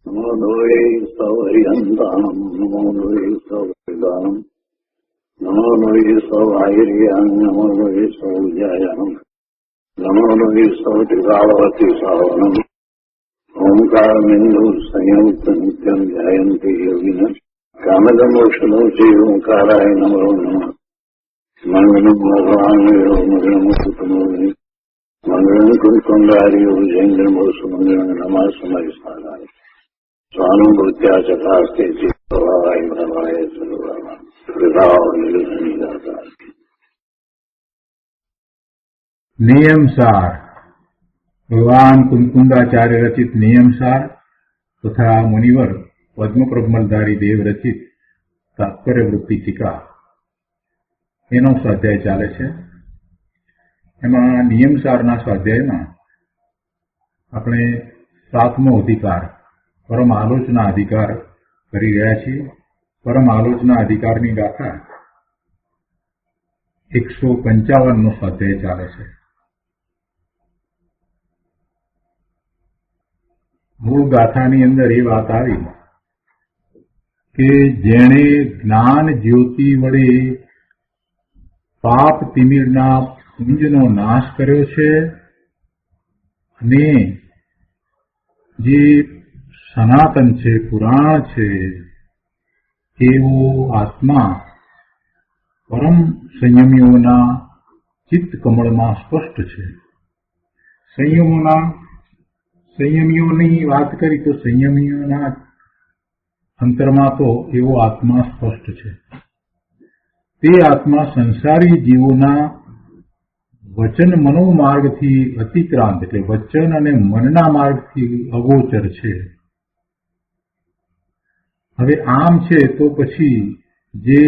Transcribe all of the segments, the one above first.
નમો લોહે સૌહરિહંતાણમ નમો લોહે સૌહરિદાનમ નમો લોહે સૌહાયર્યાન નમો લોહે સૌજાયાનમ નમો લોહે સૌતિકાવતી સાવનમ ઓમકારમિંદુ સંયુક્ત નિત્યમ ધ્યાયંતિ યોગિન કામદમોક્ષનો છે ઓંકારાય નમો નમઃ મંગલમ ભગવાન મંગલમ કુટુંબોની મંગલમ કુંડારીઓ જૈન્દ્રમો સુમંગલમ નમઃ સમય સ્થાનાય સ્વાનુભૂત્યા ચકાસ્તે ચિત્તવાય ભવાય સર્વમાં કૃપાઓ નિલસની દાતા. નિયમસાર ભગવાન કુંકુંદાચાર્ય રચિત નિયમસાર તથા મુનિવર પદ્મપ્રબમલધારી દેવ રચિત તાત્પર્ય વૃત્તિ ટીકા એનો સ્વાધ્યાય ચાલે છે. એમાં નિયમસારના સ્વાધ્યાયમાં આપણે 7મો અધિકાર પરમ આલોચના અધિકાર કરી રહ્યા છીએ. પરમ આલોચના અધિકારની ગાથા 155નો સ્વાધ્યાય ચાલે છે. મૂળ ગાથાની અંદર એ વાત આવી કે જેણે જ્ઞાન જ્યોતિ વડે પાપ તિમિરના પુંજનો નાશ કર્યો છે અને જે સનાતન છે, પુરાણ છે, એવો આત્મા પરમ સંયમીઓના ચિત્ત કમળમાં સ્પષ્ટ છે. સંયમીઓની વાત કરી તો સંયમીઓના અંતરમાં તો એવો આત્મા સ્પષ્ટ છે. તે આત્મા સંસારી જીવોના વચન મનોમાર્ગથી અતિક્રાંત, એટલે વચન અને મનના માર્ગથી અગોચર છે. હવે આમ છે તો પછી જે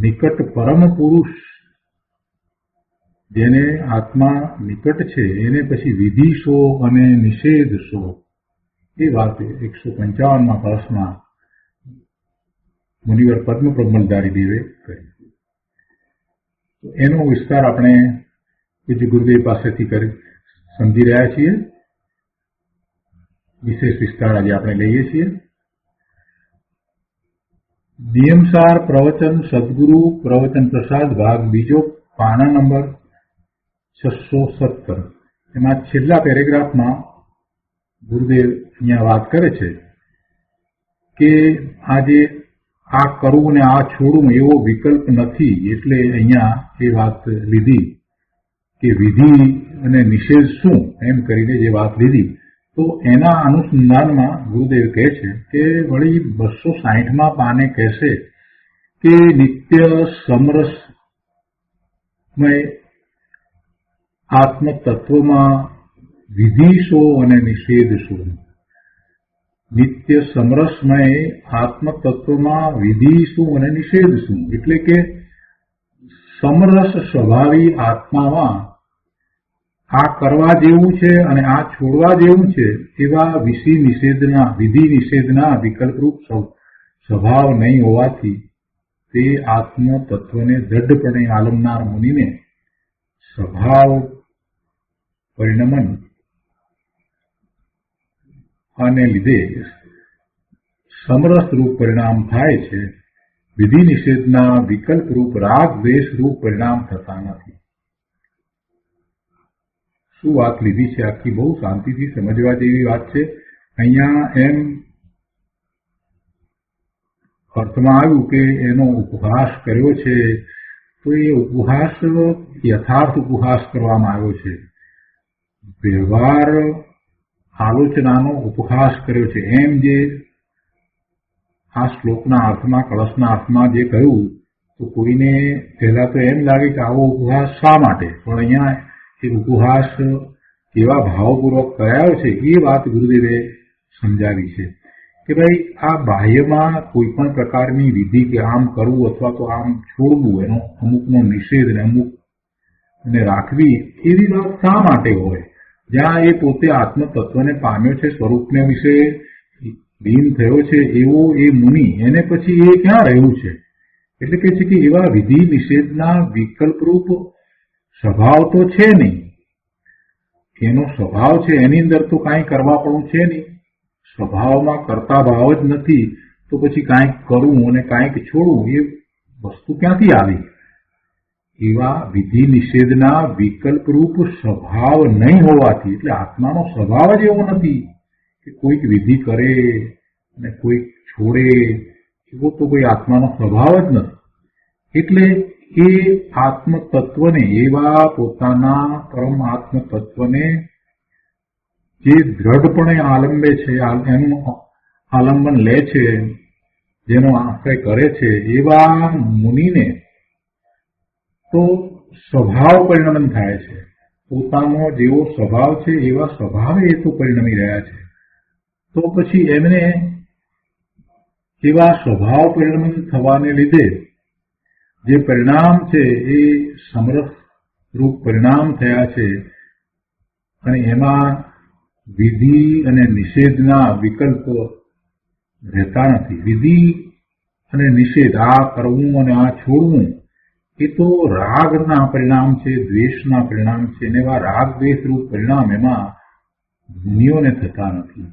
નિકટ પરમ પુરુષ, જેને આત્મા નિકટ છે, એને પછી વિધિ શો અને નિષેધ શો, એ વાત 155માં કળશમાં મુનિવર પદ્મપ્રબમલધારી દેવે કરી. એનો વિસ્તાર આપણે પૂજ્ય ગુરુદેવ પાસેથી કરી સમજી રહ્યા છીએ. વિશેષ વિસ્તાર આજે આપણે લઈએ છીએ. નિયમસાર પ્રવચન સદગુરુ પ્રવચન પ્રસાદ ભાગ બીજો, પાના નંબર 617. એમાં છેલ્લા પેરેગ્રાફમાં ગુરુદેવ અહીંયા વાત કરે છે કે આજે આ કરવું ને આ છોડવું એવો વિકલ્પ નથી. એટલે અહીંયા એ વાત લીધી કે વિધિ અને નિષેધ શું, એમ કરીને જે વાત લીધી. તો એના અનુસંધાનમાં ગુરુદેવ કહે છે કે વળી 260માં પાને કહેશે કે નિત્ય સમરસમય આત્મતત્વમાં વિધિ શો અને નિષેધ શો. નિત્ય સમરસમય આત્મતત્વમાં વિધિ શું અને નિષેધ શું, એટલે કે સમરસ સ્વભાવી આત્મામાં આ કરવા જેવું છે અને આ છોડવા જેવું છે એવા વિધિ નિષેધના વિકલ્પરૂપ સ્વભાવ નહીં હોવાથી તે આત્મ તત્વને દ્રઢપણે આલમનાર મુનિને સ્વભાવ પરિણમન આને લીધે સમરસ રૂપ પરિણામ થાય છે. વિધિ નિષેધના વિકલ્પ રૂપ રાગ દ્વેષ રૂપ પરિણામ થતા નથી. શું વાત લીધી છે આખી, બહુ શાંતિથી સમજવા જેવી વાત છે. અહીંયા એમ અર્થમાં આવ્યું કે એનો ઉપહાસ કર્યો છે, તો એ ઉપહાસ યથાર્થ ઉપહાસ કરવામાં આવ્યો છે. વ્યવહાર આલોચનાનો ઉપહાસ કર્યો છે. એમ જે આ શ્લોકના અર્થમાં, કળશના અર્થમાં જે કહ્યું, તો કોઈને પહેલા તો એમ લાગે કે આવો ઉપહાસ શા માટે, પણ અહીંયા એ ઉપહાસ કેવા ભાવપૂર્વક કરાયો છે એ વાત ગુરુદેવે સમજાવી છે કે ભાઈ આ બાહ્યમાં કોઈ પણ પ્રકારની વિધિ કે આમ કરવું અથવા તો આમ છોડવું, એનો અમુકનો નિષેધ ને અમુક ને રાખવી, એવી વાત શા માટે હોય? જ્યાં એ પોતે આત્મ તત્વને પામ્યો છે, સ્વરૂપને વિશે લીન થયો છે એવો એ મુનિ, એને પછી એ ક્યાં રહ્યું છે? એટલે કે છે કે એવા વિધિ નિષેધના વિકલ્પરૂપ સ્વભાવ તો છે નહીં. એનો સ્વભાવ છે, એની અંદર તો કાંઈ કરવા પણ છે નહીં. સ્વભાવમાં કરતા ભાવ જ નથી તો પછી કાંઈક કરવું અને કાંઈક છોડવું એ વસ્તુ ક્યાંથી આવી? એવા વિધિ નિષેધના વિકલ્પરૂપ સ્વભાવ નહીં હોવાથી, એટલે આત્માનો સ્વભાવ જ એવો નથી કે કોઈક વિધિ કરે અને કોઈક છોડે, એવો તો કોઈ આત્માનો સ્વભાવ જ નથી. એટલે એ આત્મતત્વને, એવા પોતાના પરમ આત્મતત્વને જે દ્રઢપણે આલંબે છે, એનું આલંબન લે છે, જેનો આશ્રય કરે છે, એવા મુનિને તો સ્વભાવ પરિણમન થાય છે. પોતાનો જેવો સ્વભાવ છે એવા સ્વભાવે એ તો પરિણમી રહ્યા છે. તો પછી એમને એવા સ્વભાવ પરિણમન થવાને લીધે જે પરિણામ છે એ સમરસ રૂપ પરિણામ થયા છે અને એમાં વિધિ અને નિષેધના વિકલ્પો રહેતા નથી. વિધિ અને નિષેધ, આ કરવું અને આ છોડવું, એ તો રાગના પરિણામ છે, દ્વેષના પરિણામ છે, અને એવા રાગ દ્વેષ રૂપ પરિણામ એમાં મુનિઓને થતા નથી.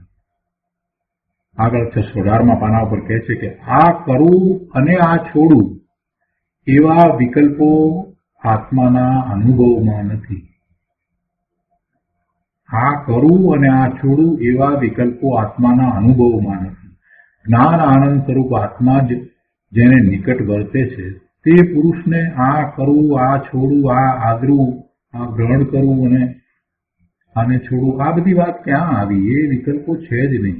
આગળ 18 પાના ઉપર કહે છે કે આ કરવું અને આ છોડવું એવા વિકલ્પો આત્માના અનુભવમાં નથી. આ કરવું અને આ છોડવું એવા વિકલ્પો આત્માના અનુભવમાં નથી. જ્ઞાન આનંદ સ્વરૂપ આત્મા જ જેને નિકટ વર્તે છે તે પુરુષને આ કરવું, આ છોડવું, આ આદરવું, આ ગ્રહણ કરવું અને આને છોડવું, આ બધી વાત ક્યાં આવી? એ વિકલ્પો છે જ નહીં.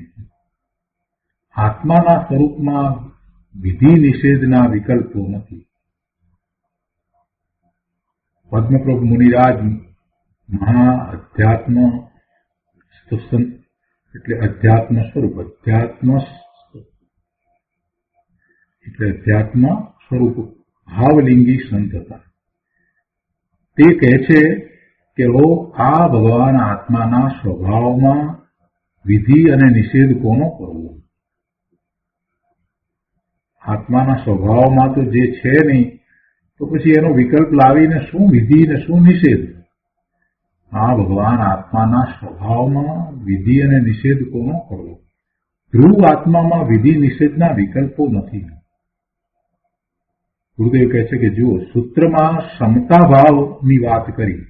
આત્માના સ્વરૂપમાં વિધિ નિષેધના વિકલ્પો નથી. પદ્મપ્રભુ મુનિરાજ મહા અધ્યાત્મ એટલે અધ્યાત્મ સ્વરૂપ, અધ્યાત્મ સ્વરૂપ ભાવલિંગી સંત હતા. તે કહે છે કે આ ભગવાન આત્માના સ્વભાવમાં વિધિ અને નિષેધ કોનો કરવો? આત્માના સ્વભાવમાં તો જે છે નહીં, તો પછી એનો વિકલ્પ લાવીને શું વિધિ ને શું નિષેધ? આ ભગવાન આત્માના સ્વભાવમાં વિધિ અને નિષેધ કોનો કરવો? ધ્રુવ આત્મામાં વિધિ નિષેધના વિકલ્પો નથી. ગુરુદેવ કહે છે કે જુઓ, સૂત્રમાં સમતા ભાવની વાત કરી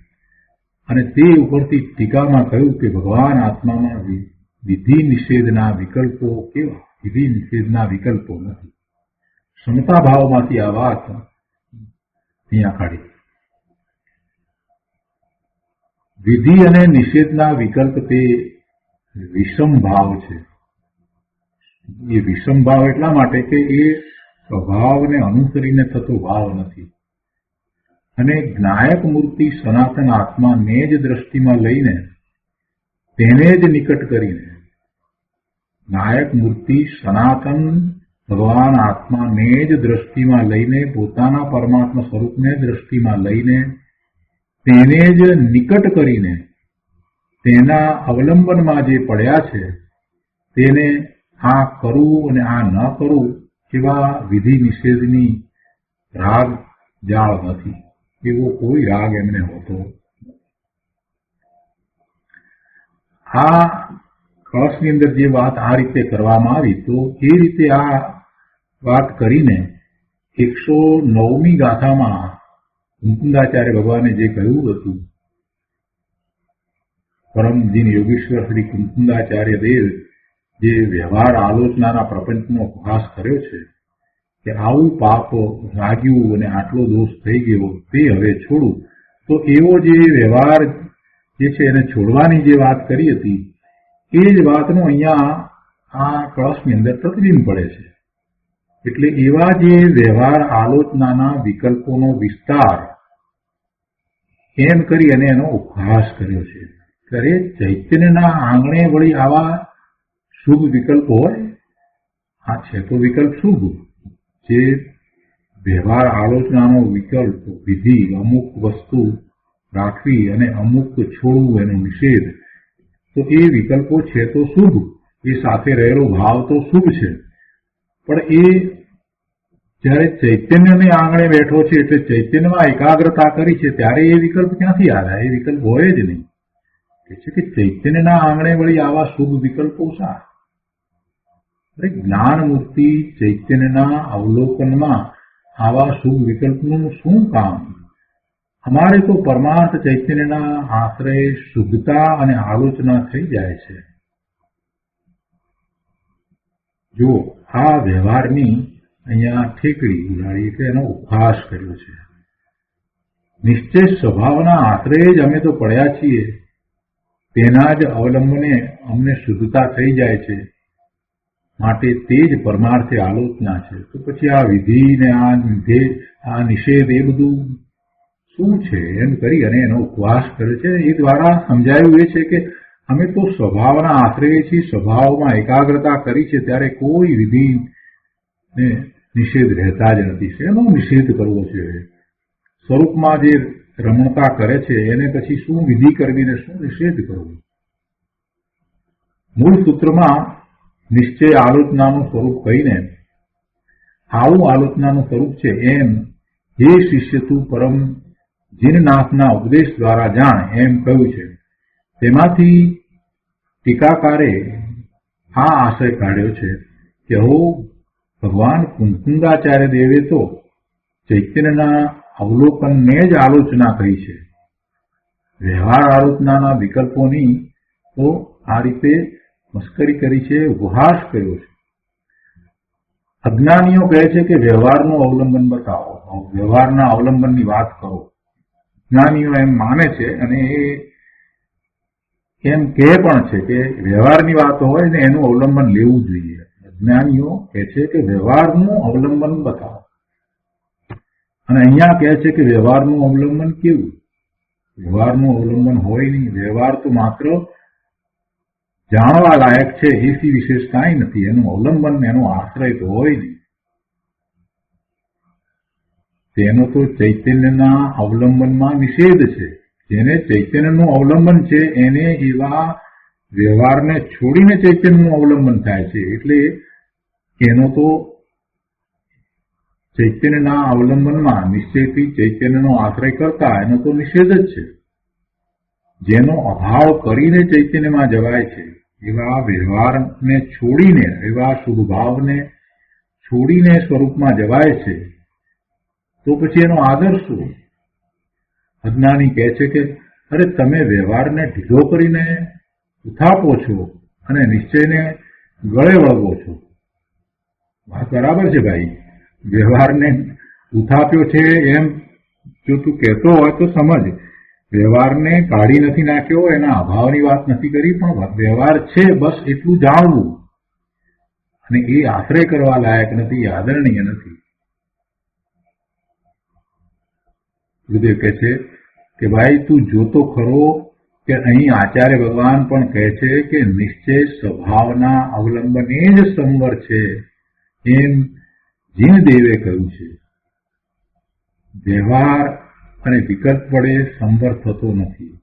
અને તે ઉપરથી ટીકામાં કહ્યું કે ભગવાન આત્મામાં વિધિ નિષેધના વિકલ્પો કેવા? વિધિ નિષેધના વિકલ્પો નથી. સમતા ભાવમાંથી આ વાત અહીંયા કાઢી. વિધિ અને નિષેધના વિકલ્પ તે વિષમ ભાવ છે. એ વિષમ ભાવ એટલા માટે કે એ સ્વભાવને અનુસરીને થતો ભાવ નથી. અને જ્ઞાયક મૂર્તિ સનાતન આત્માને જ દ્રષ્ટિમાં લઈને, તેને જ નિકટ કરીને, જ્ઞાયક મૂર્તિ સનાતન ભગવાન આત્માને જ દ્રષ્ટિમાં લઈને, પોતાના પરમાત્મા સ્વરૂપને દ્રષ્ટિમાં લઈને, તેને જ નિકટ કરીને, તેના અવલંબનમાં જે પડ્યા છે તેને આ કરવું અને આ ન કરવું એવા વિધિ નિષેધની રાગ જાળ નથી. એવો કોઈ રાગ એમને હોતો. આ કળશની અંદર જે વાત આ રીતે કરવામાં આવી, તો એ રીતે આ વાત કરીને 109મી ગાથામાં મુકુંદાચાર્ય ભગવાને જે કહ્યું હતું, પરમજીન યોગેશ્વર શ્રી મુકુંદાચાર્ય દેવ જે વ્યવહાર આલોચનાના પ્રપંચનો ઉપહાસ કર્યો છે કે આવું પાપ લાગ્યું અને આટલો દોષ થઈ ગયો, તે હવે છોડું, તો એવો જે વ્યવહાર જે છે એને છોડવાની જે વાત કરી હતી, એ જ વાતનું અહીંયા આ કળશની અંદર પ્રતિબિંબ પડે છે. એટલે એવા જે વ્યવહાર આલોચનાના વિકલ્પોનો વિસ્તાર એમ કરી અને એનો ઉપહાસ કર્યો છે. ત્યારે ચૈતન્યના આંગણે વળી આવા શુભ વિકલ્પ હોય? આ છે તો વિકલ્પ શુભ. જે વ્યવહાર આલોચનાનો વિકલ્પ, વિધિ, અમુક વસ્તુ રાખવી અને અમુક છોડવું, એનો નિષેધ, તો એ વિકલ્પો છે તો શુભ. એ સાથે રહેલો ભાવ તો શુભ છે. પણ એ જ્યારે ચૈતન્યને આંગણે બેઠો છે, એટલે ચૈતન્યમાં એકાગ્રતા કરી છે, ત્યારે એ વિકલ્પ ક્યાંથી આવ્યા? એ વિકલ્પ હોય જ નહીં. કે છે કે ચૈતન્યના આંગણે વળી આવા શુભ વિકલ્પો શા? જ્ઞાન મૂર્તિ ચૈતન્યના અવલોકનમાં આવા શુભ વિકલ્પનું શું કામ? અમારે તો પરમાર્થ ચૈતન્યના આશ્રય શુદ્ધતા અને આલોચના થઈ જાય છે. જો આ વ્યવહારની અહીંયા ઠેકડી ઉડાડી એટલે એનો ઉપહાસ કર્યો છે. નિશ્ચય સ્વભાવના આશ્રય જ અમે તો પડ્યા છીએ, તેના જ અવલંબને અમને શુદ્ધતા થઈ જાય છે, માટે તે જ પરમાર્થે આલોચના છે. તો પછી આ વિધિ ને આ નિષેધ એ બધું શું છે એમ કરી અને એનો ઉપવાસ કર્યો છે. એ દ્વારા સમજાયું એ છે કે અમે તો સ્વભાવના આશ્રય છીએ, સ્વભાવમાં એકાગ્રતા કરી છે, ત્યારે કોઈ વિધિ ને નિષેધ રહેતા જ નથી. એનો નિષેધ કરવો છે. સ્વરૂપમાં જે રમણતા કરે છે એને પછી શું વિધિ કરવી ને શું નિષેધ કરવો? મૂળ સૂત્રમાં નિશ્ચય આલોચનાનું સ્વરૂપ કહીને આવું આલોચનાનું સ્વરૂપ છે એમ હે શિષ્ય તું પરમ જીનનાથના ઉપદેશ દ્વારા જાણ એમ કહ્યું છે. તેમાંથી ટીકાકારે આ આશય કાઢ્યો છે કે હો ભગવાન કુંકુંદાચાર્ય દેવે તો ચૈતન્યના અવલોકનને જ આલોચના કહી છે. વ્યવહાર આલોચનાના વિકલ્પોની તો આ રીતે મસ્કરી કરી છે, ઉપહાસ કર્યો છે. અજ્ઞાનીઓ કહે છે કે વ્યવહારનું અવલંબન બતાવો, વ્યવહારના અવલંબનની વાત કરો. જ્ઞાનીઓ એમ માને છે અને એમ કહે પણ છે કે વ્યવહારની વાત હોય ને એનું અવલંબન લેવું જોઈએ. અજ્ઞાનીઓ કહે છે કે વ્યવહારનું અવલંબન બતાવો, અને અહીંયા કહે છે કે વ્યવહારનું અવલંબન કેવું? વ્યવહારનું અવલંબન હોય નહીં. વ્યવહાર તો માત્ર જાણવા લાયક છે, એથી વિશેષ કાંઈ નથી. એનું અવલંબન, એનો આશ્રય તો હોય નહીં. તેનો તો ચૈતન્યના અવલંબનમાં નિષેધ છે. જેને ચૈતન્યનું અવલંબન છે એને એવા વ્યવહારને છોડીને ચૈતન્યનું અવલંબન થાય છે. એટલે એનો તો ચૈતન્યના અવલંબનમાં નિશ્ચયથી ચૈતન્યનો આશ્રય કરતા એનો તો નિષેધ જ છે. જેનો અભાવ કરીને ચૈતન્યમાં જવાય છે એવા વ્યવહારને છોડીને, એવા શુભ ભાવને છોડીને સ્વરૂપમાં જવાય છે, તો પછી એનો આદર શું? અજ્ઞાની કહે છે કે અરે તમે વ્યવહારને ઢીલો કરીને ઉથાપો છો અને નિશ્ચયને ગળે વળગો છો. વાત બરાબર છે ભાઈ. વ્યવહારને ઉથાપ્યો છે એમ જો તું કહેતો હોય તો સમજ. વ્યવહારને કાઢી નથી નાખ્યો, એના અભાવની વાત નથી કરી, પણ વ્યવહાર છે બસ એટલું જાણવું, અને એ આશ્રય કરવા લાયક નથી, આદરણીય નથી. ગુરુદેવ કહે છે કે ભાઈ તું જોતો ખરો કે અહીં આચાર્ય ભગવાન પણ કહે છે કે નિશ્ચય સ્વભાવના અવલંબને જ સંવર છે એમ જીનદેવે કહ્યું છે. વ્યવહાર અને વિકલ્પ વડે સંવર થતો નથી,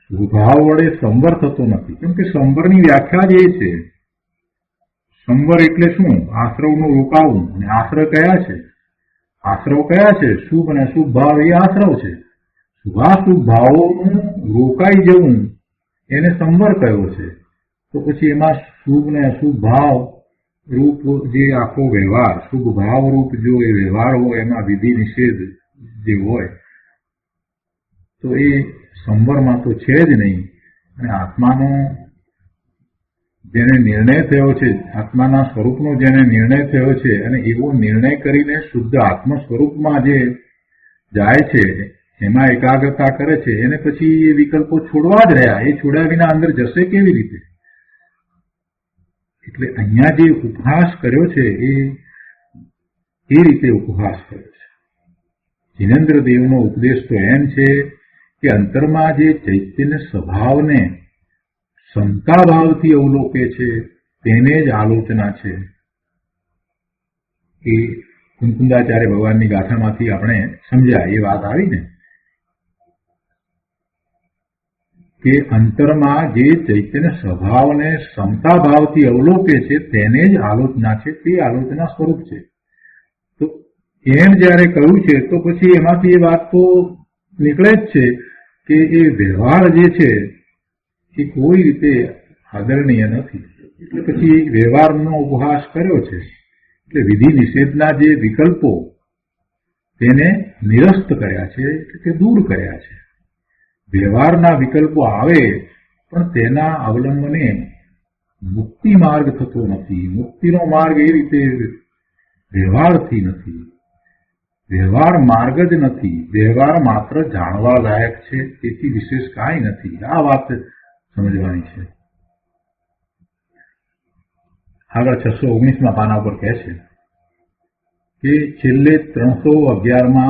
સ્વભાવ વડે સંવર થતો નથી. કેમ કે સંવરની વ્યાખ્યા જ એ છે. સંવર એટલે શું? આશ્રવનું રોકાવું. અને આશ્રય કયા છે? આશ્રવ કયા છે? શુભ અને અશુભ ભાવ એ આશ્રવ છે. શુભાશુભ ભાવોનું રોકાઈ જવું એને સંવર કયો છે. તો પછી એમાં શુભ ને અશુભ ભાવ રૂપ જે આખો વ્યવહાર, શુભ ભાવ રૂપ જો એ વ્યવહાર હોય, એમાં વિધિ નિષેધ જે હોય, તો એ સંવરમાં તો છે જ નહીં. અને આત્માનો જેને નિર્ણય થયો છે, આત્માના સ્વરૂપનો જેને નિર્ણય થયો છે, અને એવો નિર્ણય કરીને શુદ્ધ આત્મ સ્વરૂપમાં જે જાય છે, એમાં એકાગ્રતા કરે છે, એને પછી એ વિકલ્પો છોડવા જ રહ્યા. એ છોડ્યા વિના અંદર જશે કેવી રીતે? એટલે અહીંયા જે ઉપહાસ કર્યો છે એ રીતે ઉપહાસ કર્યો છે. જીનેન્દ્ર દેવનો ઉપદેશ તો એમ છે કે અંતરમાં જે ચૈતન્ય સ્વભાવને સમતા ભાવથી અવલોકે છે તેને જ આલોચના છે. એ કુંકુંદાચાર્ય ભગવાનની ગાથામાંથી આપણે સમજ્યા એ વાત આવી ને, કે અંતરમાં જે ચૈતન્ય સ્વભાવને સમતા ભાવથી અવલોકે છે તેને જ આલોચના છે, તે આલોચના સ્વરૂપ છે. તો એમ જયારે કહ્યું છે તો પછી એમાંથી એ વાત તો નીકળે જ છે કે એ વ્યવહાર જે છે એ કોઈ રીતે આદરણીય નથી. એટલે પછી વ્યવહારનો ઉપહાસ કર્યો છે એટલે વિધિ નિષેધના જે વિકલ્પો તેને નિરસ્ત કર્યા છે, એટલે કે દૂર કર્યા છે. વ્યવહારના વિકલ્પો આવે પણ તેના અવલંબને મુક્તિ માર્ગ થતો નથી. મુક્તિનો માર્ગ એ રીતે વ્યવહારથી નથી, વ્યવહાર માર્ગ જ નથી. વ્યવહાર માત્ર જાણવા લાયક છે, તેથી વિશેષ કાંઈ નથી. આ વાત સમજવાની છે. આગળ 619 પાના પર કહે છે કે છેલ્લે 311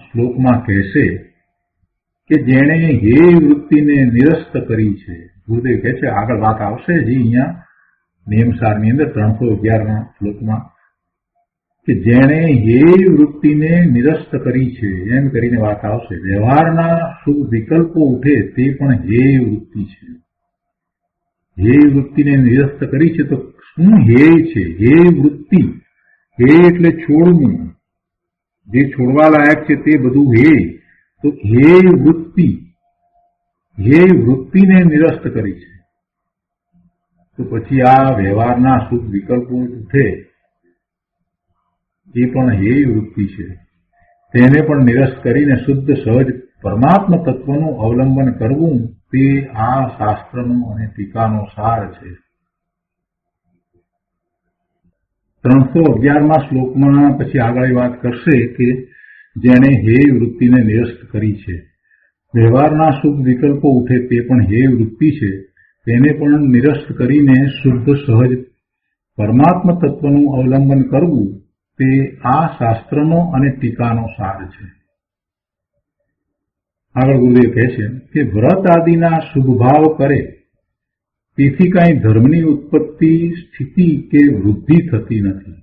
શ્લોકમાં કહેશે કે જેણે હે વૃત્તિને નિરસ્ત કરી છે. ગુરુદેવ કહે છે, આગળ વાત આવશે જે અહીંયા નિયમસારની અંદર 311 શ્લોકમાં, કે જેણે હે વૃત્તિને નિરસ્ત કરી છે એમ કરીને વાત આવશે. વ્યવહારના શુભ વિકલ્પો ઉઠે તે પણ હે વૃત્તિ છે. હે વૃત્તિને નિરસ્ત કરી છે તો શું હે છે? હે વૃત્તિ. હે એટલે છોડવું, જે છોડવા લાયક છે તે બધું હે. તો હે વૃત્તિ, હે વૃત્તિને નિરસ્ત કરી છે. તો પછી આ વ્યવહારના શુભ વિકલ્પો ઉઠે એ પણ હે વૃત્તિ છે. તેને પણ નિરસ્ત કરીને શુદ્ધ સહજ પરમાત્મા તત્વનું અવલંબન કરવું તે આ શાસ્ત્રનો અને ટીકાનો સાર છે. 311 શ્લોકમાં પછી આગળ વાત કરશે કે જેણે હે વૃત્તિને નિરસ્ત કરી છે. વ્યવહારના શુભ વિકલ્પો ઉઠે તે પણ હે વૃત્તિ છે. તેને પણ નિરસ્ત કરીને શુદ્ધ સહજ પરમાત્મા તત્વનું અવલંબન કરવું તે આ શાસ્ત્રનો અને ટીકાનો સાર છે. આગળ ગુરુદેવ કહે છે કે વ્રત આદિના શુભ ભાવ કરે તેથી કાંઈ ધર્મની ઉત્પત્તિ, સ્થિતિ કે વૃદ્ધિ થતી નથી.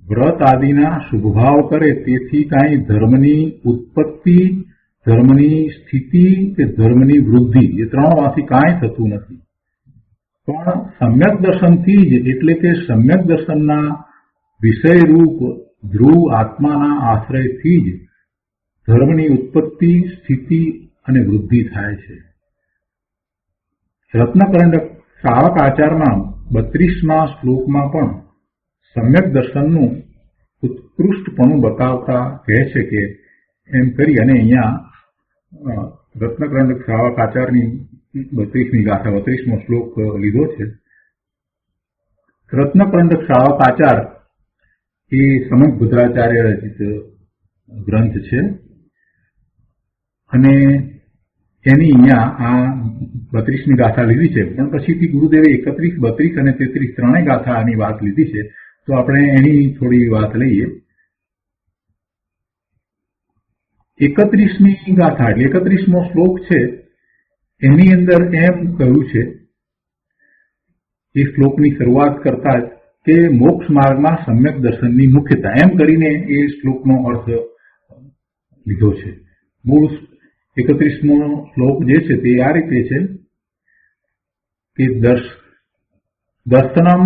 વ્રત આદિના શુભ ભાવ કરે તેથી કાંઈ ધર્મની ઉત્પત્તિ, ધર્મની સ્થિતિ કે ધર્મની વૃદ્ધિ એ ત્રણમાંથી કાંઈ થતું નથી. પણ સમ્યક દર્શનથી જ, એટલે કે સમ્યક દર્શનના વિષયરૂપ ધ્રુવ આત્માના આશ્રયથી જ ધર્મની ઉત્પત્તિ, સ્થિતિ અને વૃદ્ધિ થાય છે. રત્નકરંડક શ્રાવક આચારમાં 32મા શ્લોકમાં પણ સમ્યક દર્શનનું ઉત્કૃષ્ટપણું બતાવતા કહે છે કે એમ કરી અને અહીંયા રત્નકરંડક શ્રાવક આચારની 32મી ગાથા 32મો શ્લોક લીધો છે. રત્નકરંડક શ્રાવક આચાર એ સમંત ભદ્રાચાર્ય રચિત ગ્રંથ છે અને એની અહીંયા આ 32મી ગાથા લીધી છે. પણ પછીથી ગુરુદેવે 31, 32 અને 33 ત્રણેય ગાથાની વાત લીધી છે. તો આપણે એની થોડી વાત લઈએ. 31મી ગાથા એટલે 31મો શ્લોક છે, એની અંદર એમ કહ્યું છે એ શ્લોકની શરૂઆત કરતા જ કે મોક્ષ માર્ગમાં સમ્યક દર્શનની મુખ્યતા, એમ કરીને એ શ્લોકનો અર્થ લીધો છે. મૂળ 31મો શ્લોક જે છે તે આ રીતે છે કે દર્શનમ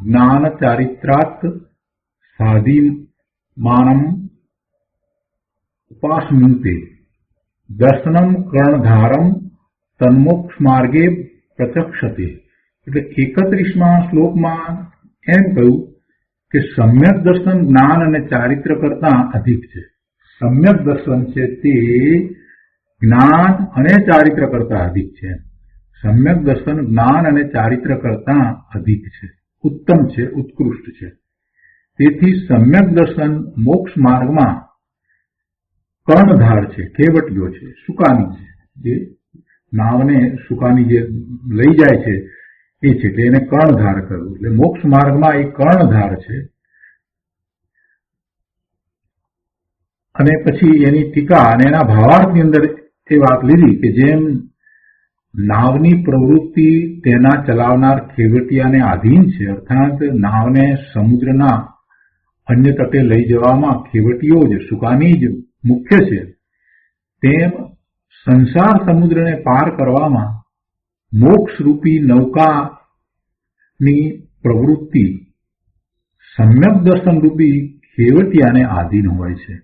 જ્ઞાન ચારિત્રાત સાધિમાનમ ઉપાસનુતે દર્શનમ કર્ણધારમ તન્મોક્ષ માર્ગે પ્રચક્ષતે. એટલે 31મા શ્લોકમાં એમ કહ્યું કે સમ્યક દર્શન જ્ઞાન અને ચારિત્ર કરતા અધિક છે. સમ્યક દર્શન છે તે જ્ઞાન અને ચારિત્ર કરતા અધિક છે. સમ્યક દર્શન જ્ઞાન અને ચારિત્ર કરતા અધિક છે, ઉત્તમ છે, ઉત્કૃષ્ટ છે. તેથી સમ્યક દર્શન મોક્ષ માર્ગમાં કર્ણધાર છે, કેવટીઓ છે, સુકાની છે. જે નાવને સુકાની જે લઈ જાય છે એ છે એટલે એને કર્ણધાર કરવું. એટલે મોક્ષ માર્ગમાં એ કર્ણધાર છે. અને પછી એની ટીકા અને એના ભાવાર્થની અંદર એ વાત લીધી કે જેમ નાવની પ્રવૃત્તિ તેના ચલાવનાર ખેવટિયાને આધીન છે, અર્થાત નાવને સમુદ્રના અન્ય તટે લઈ જવામાં ખેવટીઓ જ, સુકાની જ મુખ્ય છે, તેમ સંસાર સમુદ્રને પાર કરવામાં મોક્ષરૂપી નૌકાની પ્રવૃત્તિ સમ્યક દર્શન રૂપી ખેવટિયાને આધીન હોય છે.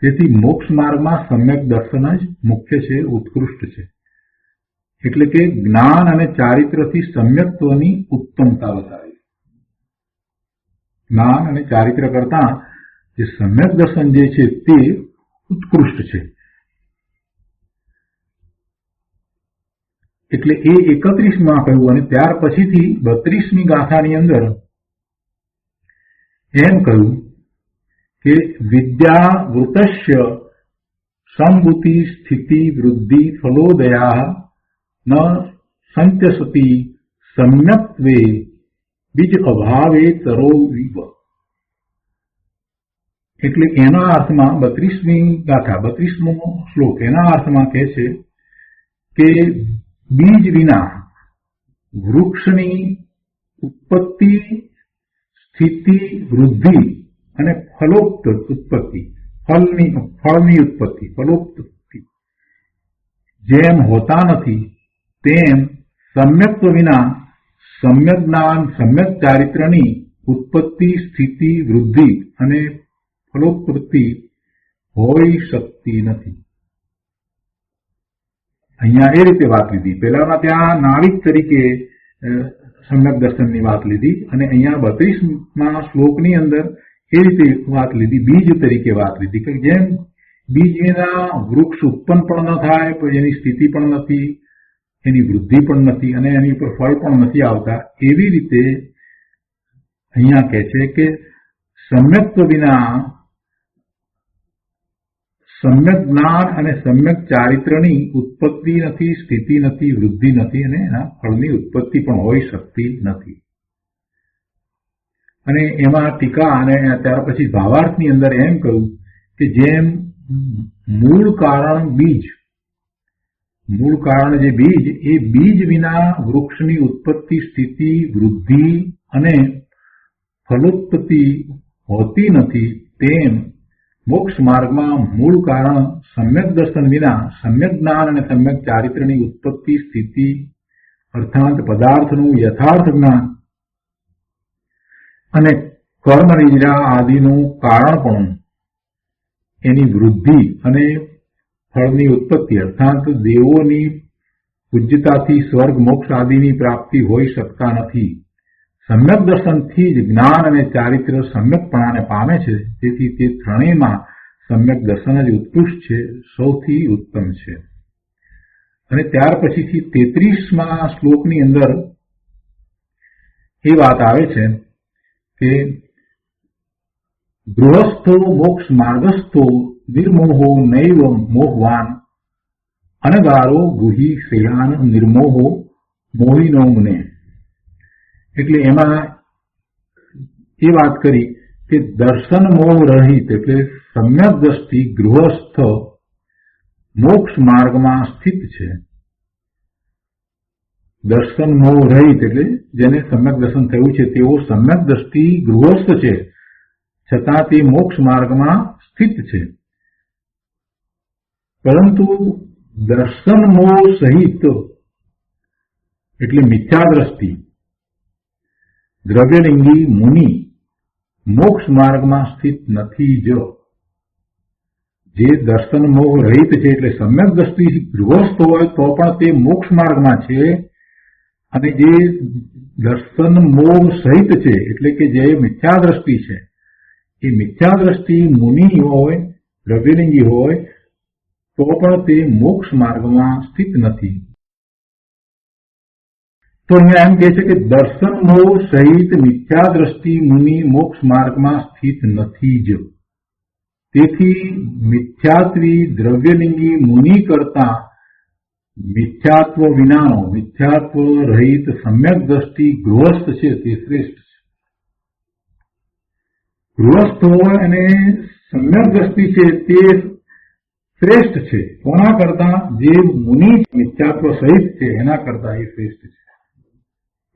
તેથી મોક્ષ માર્ગમાં સમ્યક દર્શન જ મુખ્ય છે, ઉત્કૃષ્ટ છે. એટલે કે જ્ઞાન અને ચારિત્રથી સમ્યક્ત્વની ઉત્તમતા બતાવે. જ્ઞાન અને ચારિત્ર કરતા જે સમ્યક દર્શન જે છે તે ઉત્કૃષ્ટ છે. એટલે એ 31માં કહ્યું અને ત્યાર પછીથી 32મી ગાથાની અંદર એમ કહ્યું કે વિદ્યા વૃતસ્ય સંભૂતિ સ્થિતિ વૃદ્ધિ ફલોદયા ન સંત્યસતી સમ્યક્ત્વે બીજ અભાવે તરો વિવ. એટલે એના અર્થમાં 32મી ગાથા 32મો શ્લોક એના અર્થમાં કહે છે કે બીજ વિના વૃક્ષની ઉત્પત્તિ સ્થિતિ વૃદ્ધિ અને ફલોક્ત ઉત્પત્તિ ફળની ઉત્પત્તિ ફલોત્પત્તિ જેમ હોતા નથી તેમ સમ્યક્ત્વ વિના સમ્યક જ્ઞાન સમ્યક ચારિત્રની ઉત્પત્તિ સ્થિતિ વૃદ્ધિ અને ફલોત્પત્તિ હોઈ શકતી નથી. અહીંયા એ રીતે વાત લીધી. પહેલામાં ત્યાં નાવિક તરીકે સમ્યક દર્શનની વાત લીધી અને અહીંયા 32મા શ્લોકની અંદર એ રીતે વાત લીધી, બીજ તરીકે વાત લીધી કે જેમ બીજ વિના વૃક્ષ ઉત્પન્ન પણ ન થાય, પછી એની સ્થિતિ પણ નથી, એની વૃદ્ધિ પણ નથી અને એની ઉપર ફળ પણ નથી આવતા, એવી રીતે અહીંયા કહે છે કે સમ્યક્ત્વ વિના સમ્યક જ્ઞાન અને સમ્યક ચારિત્રની ઉત્પત્તિ નથી, સ્થિતિ નથી, વૃદ્ધિ નથી અને એના ફળની ઉત્પત્તિ પણ હોઈ શકતી નથી. અને એમાં ટીકા અને ત્યાર પછી ભાવાર્થની અંદર એમ કહ્યું કે જેમ મૂળ કારણ બીજ, મૂળ કારણ જે બીજ એ બીજ વિના વૃક્ષની ઉત્પત્તિ સ્થિતિ વૃદ્ધિ અને ફલોત્પત્તિ હોતી નથી, તેમ મોક્ષ માર્ગમાં મૂળ કારણ સમ્યક દર્શન વિના સમ્યક જ્ઞાન અને સમ્યક ચારિત્રની ઉત્પત્તિ સ્થિતિ અર્થાત પદાર્થનું યથાર્થ જ્ઞાન અને કર્મ નિદ્રા આદિનું કારણ પણ એની વૃદ્ધિ અને ફળની ઉત્પત્તિ અર્થાત દેવોની પૂજ્યતાથી સ્વર્ગ મોક્ષ આદિની પ્રાપ્તિ હોઈ શકતા નથી. સમ્યક દર્શનથી જ જ્ઞાન અને ચારિત્ર સમ્યકપણાને પામે છે. તેથી તે ત્રણેયમાં સમ્યક દર્શન જ ઉત્કૃષ્ટ છે, સૌથી ઉત્તમ છે. અને ત્યાર પછીથી 33મા શ્લોકની અંદર એ વાત આવે છે કે ગૃહસ્થો મોક્ષ માર્ગસ્થો નિર્મોહો નૈવ મોહવાન અનગારો ગુહી શયાન નિર્મોહો મોહિનો મુને. એટલે એમાં એ વાત કરી કે દર્શન મોહ રહિત એટલે સમ્યક દ્રષ્ટિ ગૃહસ્થ મોક્ષ માર્ગમાં સ્થિત છે. દર્શન મોહ રહિત એટલે જેને સમ્યક દર્શન થયું છે તેઓ સમ્યક દ્રષ્ટિ ગૃહસ્થ છે, છતાં તે મોક્ષ માર્ગમાં સ્થિત છે. પરંતુ દર્શન મોહ સહિત એટલે મિથ્યા દ્રષ્ટિ દ્રવ્યલિંગી મુનિ મોક્ષ માર્ગમાં સ્થિત નથી. જે દર્શન મોહ રહિત છે એટલે સમ્યક દ્રષ્ટિ ગૃહસ્થ હોય તો પણ તે મોક્ષ માર્ગમાં છે, અને જે દર્શન મોહ સહિત છે એટલે કે જે મિથ્યા દ્રષ્ટિ છે એ મિથ્યા દ્રષ્ટિ મુનિ હોય દ્રવ્યલિંગી હોય તો પણ તે મોક્ષ માર્ગમાં સ્થિત નથી. તો અહીંયા એમ કહે છે કે દર્શન મોહ સહિત મિથ્યા દ્રષ્ટિ મુનિ મોક્ષ માર્ગમાં સ્થિત નથી જ. તેથી મિથ્યાત્વી દ્રવ્યલિંગી મુનિ કરતા મિથ્યાત્વ વિનાનો મિથ્યાત્વ રહિત સમ્યક દ્રષ્ટિ ગૃહસ્થ છે તે શ્રેષ્ઠ છે. ગૃહસ્થ હોય અને સમ્યક દ્રષ્ટિ છે તે શ્રેષ્ઠ છે. કોના કરતા? જે મુનિ મિથ્યાત્વ સહિત છે એના કરતા એ શ્રેષ્ઠ છે.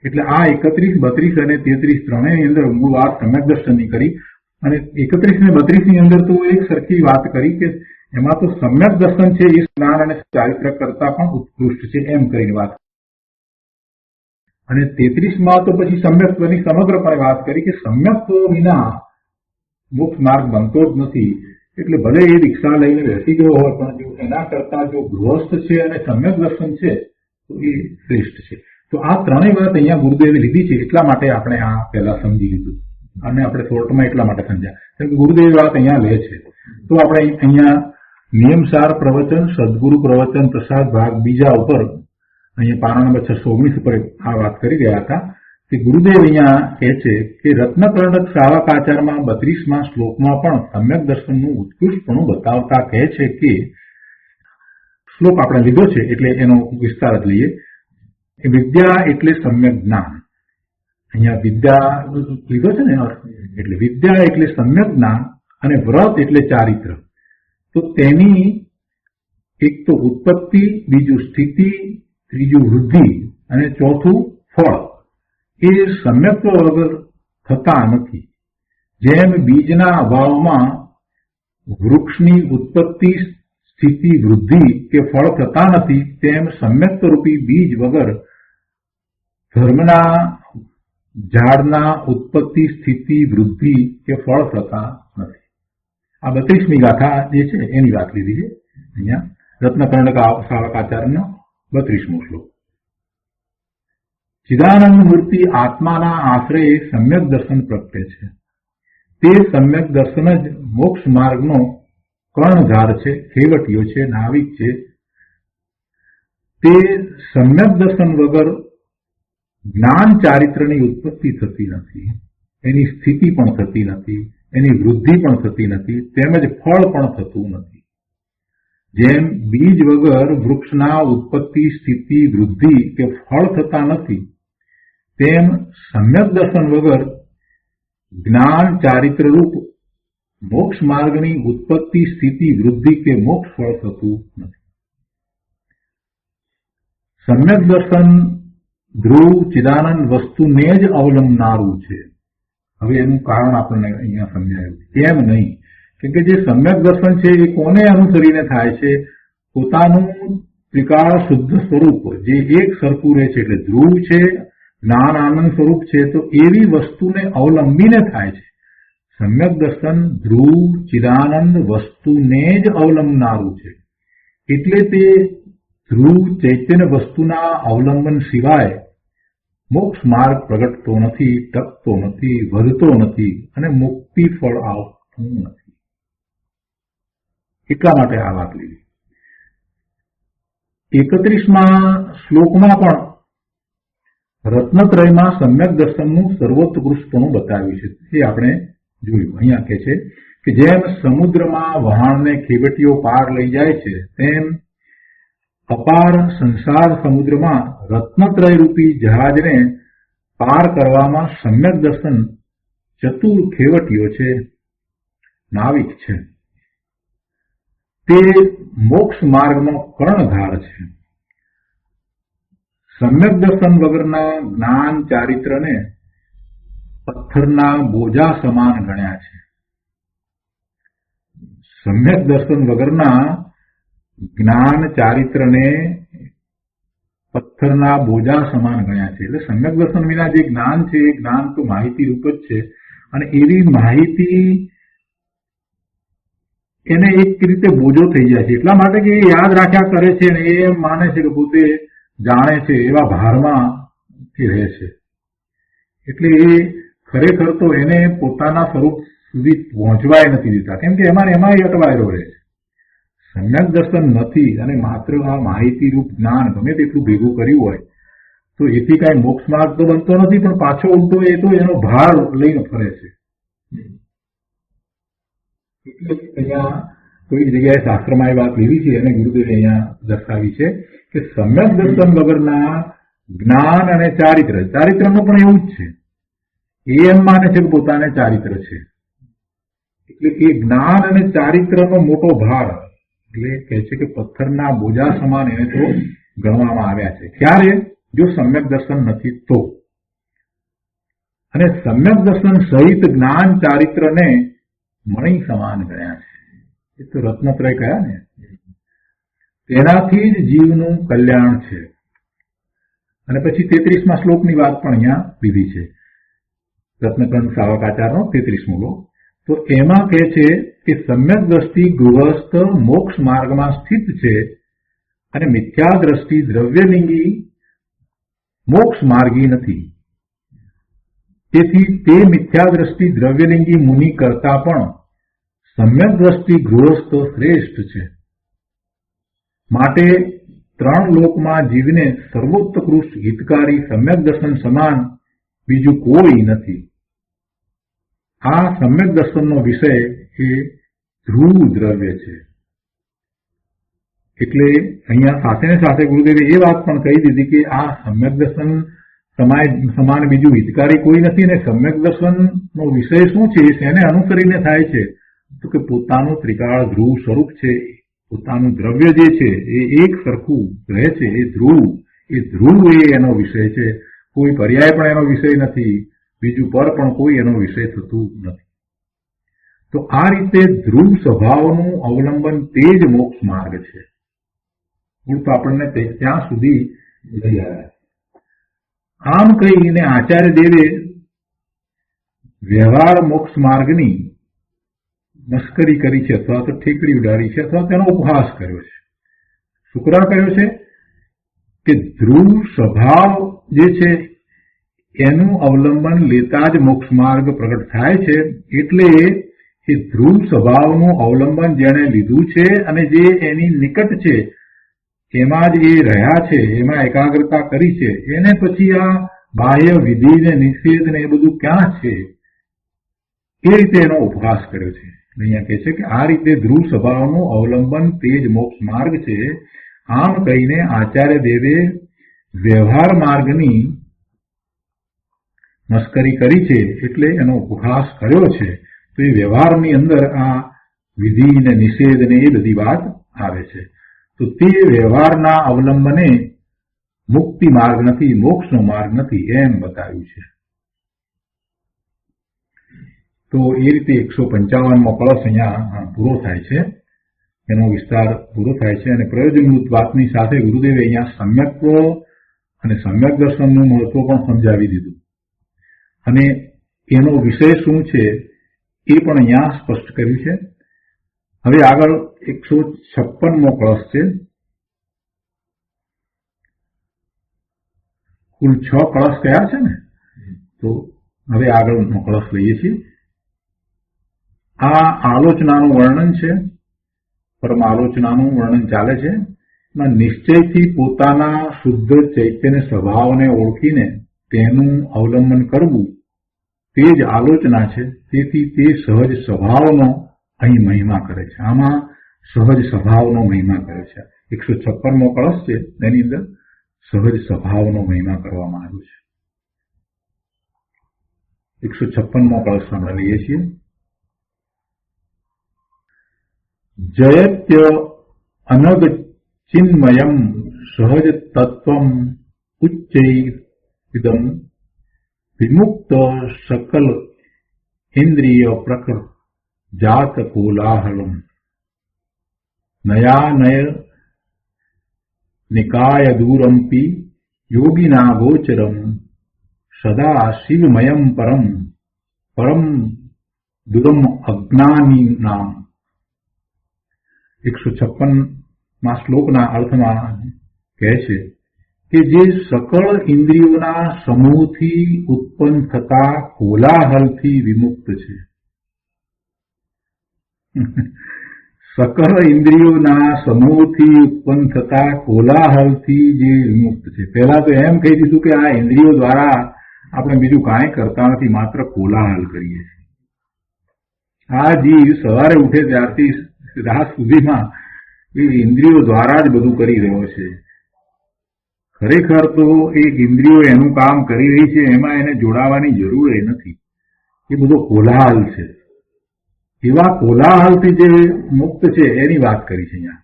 એટલે આ 31, 32 અને 33 ત્રણેયની અંદર મૂળ વાત સમ્યક દર્શનની કરી અને 31 ને 32 ની અંદર તો એક સરખી વાત કરી કે એમાં તો સમ્યક દર્શન છે એ જ્ઞાન અને ચારિત્ર કરતા પણ ઉત્કૃષ્ટ છે એમ કરીને વાત. અને 33માં તો પછી સમ્યક્ત્વની સમગ્રપણે વાત કરી કે સમ્યક્ત્વ વિના મોક્ષ માર્ગ બનતો જ નથી. એટલે ભલે એ રિક્ષા લઈને બેસી ગયો હોય પણ જો એના કરતા જો ગૃહસ્થ છે અને સમ્યક દર્શન છે તો એ શ્રેષ્ઠ છે. તો આ ત્રણેય વાત અહીંયા ગુરુદેવે લીધી છે, એટલા માટે આપણે આ પહેલા સમજી લીધું અને આપણે શોર્ટમાં એટલા માટે સમજ્યા કેમ કે ગુરુદેવ વાત અહીંયા લે છે. તો આપણે અહીંયા નિયમસાર પ્રવચન સદગુરુ પ્રવચન પ્રસાદ ભાગ બીજા ઉપર અહીંયા પાના નંબર 619 ઉપર આ વાત કરી રહ્યા હતા કે ગુરુદેવ અહીંયા કહે છે કે રત્નકર્ણક શ્રાવકાચારમાં 32મા શ્લોકમાં પણ સમ્યક દર્શનનું ઉત્કૃષ્ટપણું બતાવતા કહે છે કે શ્લોક આપણે લીધો છે એટલે એનો વિસ્તાર જ લઈએ. વિદ્યા એટલે સમ્યક જ્ઞાન. અહીંયા વિદ્યા લીધો છે ને એટલે વિદ્યા એટલે સમ્યક જ્ઞાન અને વ્રત એટલે ચારિત્ર. તો તેની એક તો ઉત્પત્તિ, બીજું સ્થિતિ, ત્રીજું વૃદ્ધિ અને ચોથું ફળ એ સમ્યક્ત્વ વગર થતા નથી. જેમ બીજના અભાવમાં વૃક્ષની ઉત્પત્તિ, સ્થિતિ, વૃદ્ધિ કે ફળ થતા નથી, તેમ સમ્યક્ત રૂપી બીજ વગર ધર્મના ઝાડના ઉત્પત્તિ, સ્થિતિ, વૃદ્ધિ કે ફળ થતા નથી. આ 32મી ગાથા જે છે એની વાત લીધી છે અહીંયા રત્નકર્ણક શ્રાવકાચાર્યનો 32મો શ્લોક. ચિદાનંદ મૂર્તિ આત્માના આશ્રયે સમ્યક દર્શન પ્રગટે છે. તે સમ્યક દર્શન જ મોક્ષ માર્ગનો કર્ણધાર છે, ખેવટીયો છે, નાવિક છે. તે સમ્યક દર્શન વગર જ્ઞાન ચારિત્રની ઉત્પત્તિ થતી નથી, એની સ્થિતિ પણ થતી નથી, એની વૃદ્ધિ પણ થતી નથી, તેમજ ફળ પણ થતું નથી. જેમ બીજ વગર વૃક્ષના ઉત્પત્તિ, સ્થિતિ, વૃદ્ધિ કે ફળ થતા નથી, તેમ સમ્યક દર્શન વગર જ્ઞાન ચારિત્ર રૂપ મોક્ષ માર્ગની ઉત્પત્તિ, સ્થિતિ, વૃદ્ધિ કે મોક્ષ ફળ થતું નથી. સમ્યક દર્શન ધ્રુવ ચિદાનંદ વસ્તુને જ અવલંબનારું છે. હવે એનું કારણ આપણને અહીંયા સમજાયું. કેમ નહીં? કેમ કે જે સમ્યક દર્શન છે એ કોને અનુસરીને થાય છે? પોતાનું ત્રિકાળ શુદ્ધ સ્વરૂપ જે એક સરખું રહે છે, એટલે ધ્રુવ છે, જ્ઞાન આનંદ સ્વરૂપ છે, તો એવી વસ્તુને અવલંબીને થાય છે. સમ્યક દર્શન ધ્રુવ ચિદાનંદ વસ્તુને જ અવલંબનારું છે. એટલે તે ધ્રુવ ચૈતન્ય વસ્તુના અવલંબન સિવાય મોક્ષ માર્ગ પ્રગટતો નથી, ટકતો નથી, વધતો નથી અને મુક્તિ ફળ આવતું નથી. એટલા માટે આ વાત લીધી. 31મા શ્લોકમાં પણ રત્નત્રયમાં સમ્યક દર્શનનું સર્વોત્કૃષ્ટપણું બતાવ્યું છે. એ આપણે જોયું. અહીંયા કહે છે કે જેમ સમુદ્રમાં વહાણને ખેવટીઓ પાર લઈ જાય છે, તેમ અપાર સંસાર સમુદ્રમાં રત્નત્રય રૂપી જહાજને પાર કરવામાં સમ્યક દર્શન ચતુર ખેવટીઓ છે, નાવિક છે. તે મોક્ષ માર્ગનો કર્ણધાર છે. સમ્યક દર્શન વગરના જ્ઞાન ચારિત્રને પથ્થરના બોજા સમાન ગણ્યા છે. સમ્યક દર્શન વગરના જ્ઞાન ચારિત્રને પથ્થરના બોજા સમાન ગણ્યા છે. એટલે સમ્યક દર્શન વિના જે જ્ઞાન છે એ જ્ઞાન તો માહિતી રૂપ જ છે, અને એવી માહિતી એને એક રીતે બોજો થઈ જાય છે. એટલા માટે કે એ યાદ રાખ્યા કરે છે અને એ એમ માને છે કે પોતે જાણે છે, એવા ભારમાં રહે છે. એટલે એ ખરેખર તો એને પોતાના સ્વરૂપ સુધી પહોંચવાય નથી દેતા, કેમ કે એમાં અટવાયેલો રહે છે. સમ્યક દર્શન નથી અને માત્ર આ માહિતી રૂપ જ્ઞાન ગમે તેટલું ભેગું કર્યું હોય તો એથી કઈ મોક્ષ માર્ગ તો બનતો નથી, પણ પાછો ઉલટો એ તો એનો ભાર લઈને ફરે છે. એટલે અહીંયા કોઈ જગ્યાએ શાસ્ત્રમાં એ વાત લીધી છે અને ગુરુદેવે અહીંયા દર્શાવી છે કે સમ્યક દર્શન વગરના જ્ઞાન અને ચારિત્રનું પણ એવું જ છે. એ એમ માને છે કે પોતાને ચારિત્ર છે. એટલે એ જ્ઞાન અને ચારિત્રનો મોટો ભાર એટલે કહે છે કે પથ્થરના બોજા સમાન એને તો ગણવામાં આવ્યા છે. ક્યારે? જો સમ્યક દર્શન નથી તો. અને સમ્યક દર્શન સહિત જ્ઞાન ચારિત્રને મણી સમાન ગણ્યા છે. એ તો રત્નત્રય કયા ને. તેનાથી જ જીવનું કલ્યાણ છે. અને પછી 33મા શ્લોકની વાત પણ અહીંયા લીધી છે. રત્નકર્ણ શ્રાવકાચાર્યનો 33મો શ્લોક. તો એમાં કહે છે કે સમ્યક દ્રષ્ટિ ગૃહસ્થ મોક્ષ માર્ગમાં સ્થિત છે અને મિથ્યા દ્રષ્ટિ દ્રવ્યલિંગી મોક્ષ માર્ગી નથી. તેથી તે મિથ્યા દ્રષ્ટિ દ્રવ્યલિંગી મુનિ કરતા પણ સમ્યક દ્રષ્ટિ ગૃહસ્થ શ્રેષ્ઠ છે. માટે 3 લોકમાં જીવને સર્વોત્કૃષ્ટ હિતકારી સમ્યક દર્શન સમાન બીજું કોઈ નથી. આ સમ્યક દર્શનનો વિષય એ ધ્રુવ દ્રવ્ય છે. એટલે અહીંયા સાથે સાથે ગુરુદેવે એ વાત પણ કહી દીધી કે આ સમ્યક દર્શન સમાન બીજું હિતકારી કોઈ નથી. અને સમ્યક દર્શનનો વિષય શું છે, તેને અનુસરીને થાય છે તો કે પોતાનું ત્રિકાળ ધ્રુવ સ્વરૂપ છે, પોતાનું દ્રવ્ય જે છે એ એક સરખું રહે છે, એ ધ્રુવ એનો વિષય છે. કોઈ પર્યાય પણ એનો વિષય નથી, બીજું પર પણ કોઈ એનો વિષય થતું નથી. તો આ રીતે ધ્રુવ સ્વભાવનું અવલંબન તે જ મોક્ષ માર્ગ છે. તો આપણને ત્યાં સુધી લઈ આવ્યા. આમ કહીને આચાર્ય દેવે વ્યવહાર મોક્ષ માર્ગની મસ્કરી કરી છે, અથવા તો ઠેકડી ઉડાડી છે, અથવા તેનો ઉપહાસ કર્યો છે. શુક્રા કહ્યો છે કે ધ્રુવ સ્વભાવ જે છે એનું અવલંબન લેતા જ મોક્ષ માર્ગ પ્રગટ થાય છે. એટલે એ ધ્રુવ સ્વભાવનું અવલંબન જેણે લીધું છે અને જે એની નિકટ છે, એમાં જ એ રહ્યા છે, એમાં એકાગ્રતા કરી છે, એને પછી આ બાહ્ય વિધિ ને નિષેધ ને એ બધું ક્યાં છે, એ રીતે એનો ઉપહાસ કર્યો છે. અહીંયા કહે છે કે આ રીતે ધ્રુવ સ્વભાવનું અવલંબન તે જ મોક્ષ માર્ગ છે. આમ કહીને આચાર્ય દેવે વ્યવહાર માર્ગની મસ્કરી કરી છે, એટલે એનો ઉપહાસ કર્યો છે. તો એ વ્યવહારની અંદર આ વિધિ ને નિષેધ ને એ બધી વાત આવે છે. તો તે વ્યવહારના અવલંબને મુક્તિ માર્ગ નથી, મોક્ષનો માર્ગ નથી, એમ બતાવ્યું છે. તો એ રીતે 155મો કળશ અહીંયા પૂરો થાય છે, એનો વિસ્તાર પૂરો થાય છે. અને પ્રયોજનભૂત વાતની સાથે ગુરુદેવે અહીંયા સમ્યક્ત્વ અને સમ્યક દર્શનનું મહત્વ પણ સમજાવી દીધું, અને એનો વિષય શું છે એ પણ અહીંયા સ્પષ્ટ કર્યું છે. હવે આગળ 156મો કળશ છે. કુલ 6 કળશ કયા છે ને, તો હવે આગળનો કળશ લઈએ છીએ. આ આલોચનાનું વર્ણન છે, પરમ આલોચનાનું વર્ણન ચાલે છે. નિશ્ચયથી પોતાના શુદ્ધ ચૈતન્ય સ્વભાવને ઓળખીને તેનું અવલંબન કરવું તે જ આલોચના છે. તેથી તે સહજ સ્વભાવનો અહીં મહિમા કરે છે. આમાં સહજ સ્વભાવનો મહિમા કરે છે. 156મો કળશ છે, તેની અંદર સહજ સ્વભાવનો મહિમા કરવામાં આવ્યો છે. 156મો કળશ આપણે લઈએ છીએ. જયત્ય અનગ ચિન્મયમ સહજ તત્વમ ઉચ્ચૈદમ વિમુક્ત સકલ ઇન્દ્રિય પ્રકૃત જાત કોલાહલમ નયાનય નિકાય દૂરંપી યોગિના ગોચરમ સદા શિવમયમ પરમ પરમ દુરમ અજ્ઞાની નામ. 156મા શ્લોકના અર્થમાં કહે છે કે જે સકળ ઇન્દ્રિયોના સમૂહથી ઉત્પન્ન થતા કોલાહલથી વિમુક્ત છે. સકળ ઇન્દ્રિયોના સમૂહથી ઉત્પન્ન થતા કોલાહલથી જે વિમુક્ત છે. પહેલા તો એમ કહી દીધું કે આ ઇન્દ્રિયો દ્વારા આપણે બીજું કાંઈ કરતા નથી, માત્ર કોલાહલ કરીએ છીએ. આ જીવ સવારે ઉઠે ત્યારથી રાત સુધીમાં એ ઇન્દ્રિયો દ્વારા જ બધું કરી રહ્યો છે. ખરેખર તો એ ઇન્દ્રિયો એનું કામ કરી રહી છે, એમાં એને જોડાવાની જરૂર નથી. એ બધો કોલાહલ છે. એવા કોલાહલથી જે મુક્ત છે એની વાત કરી છે અહીંયા.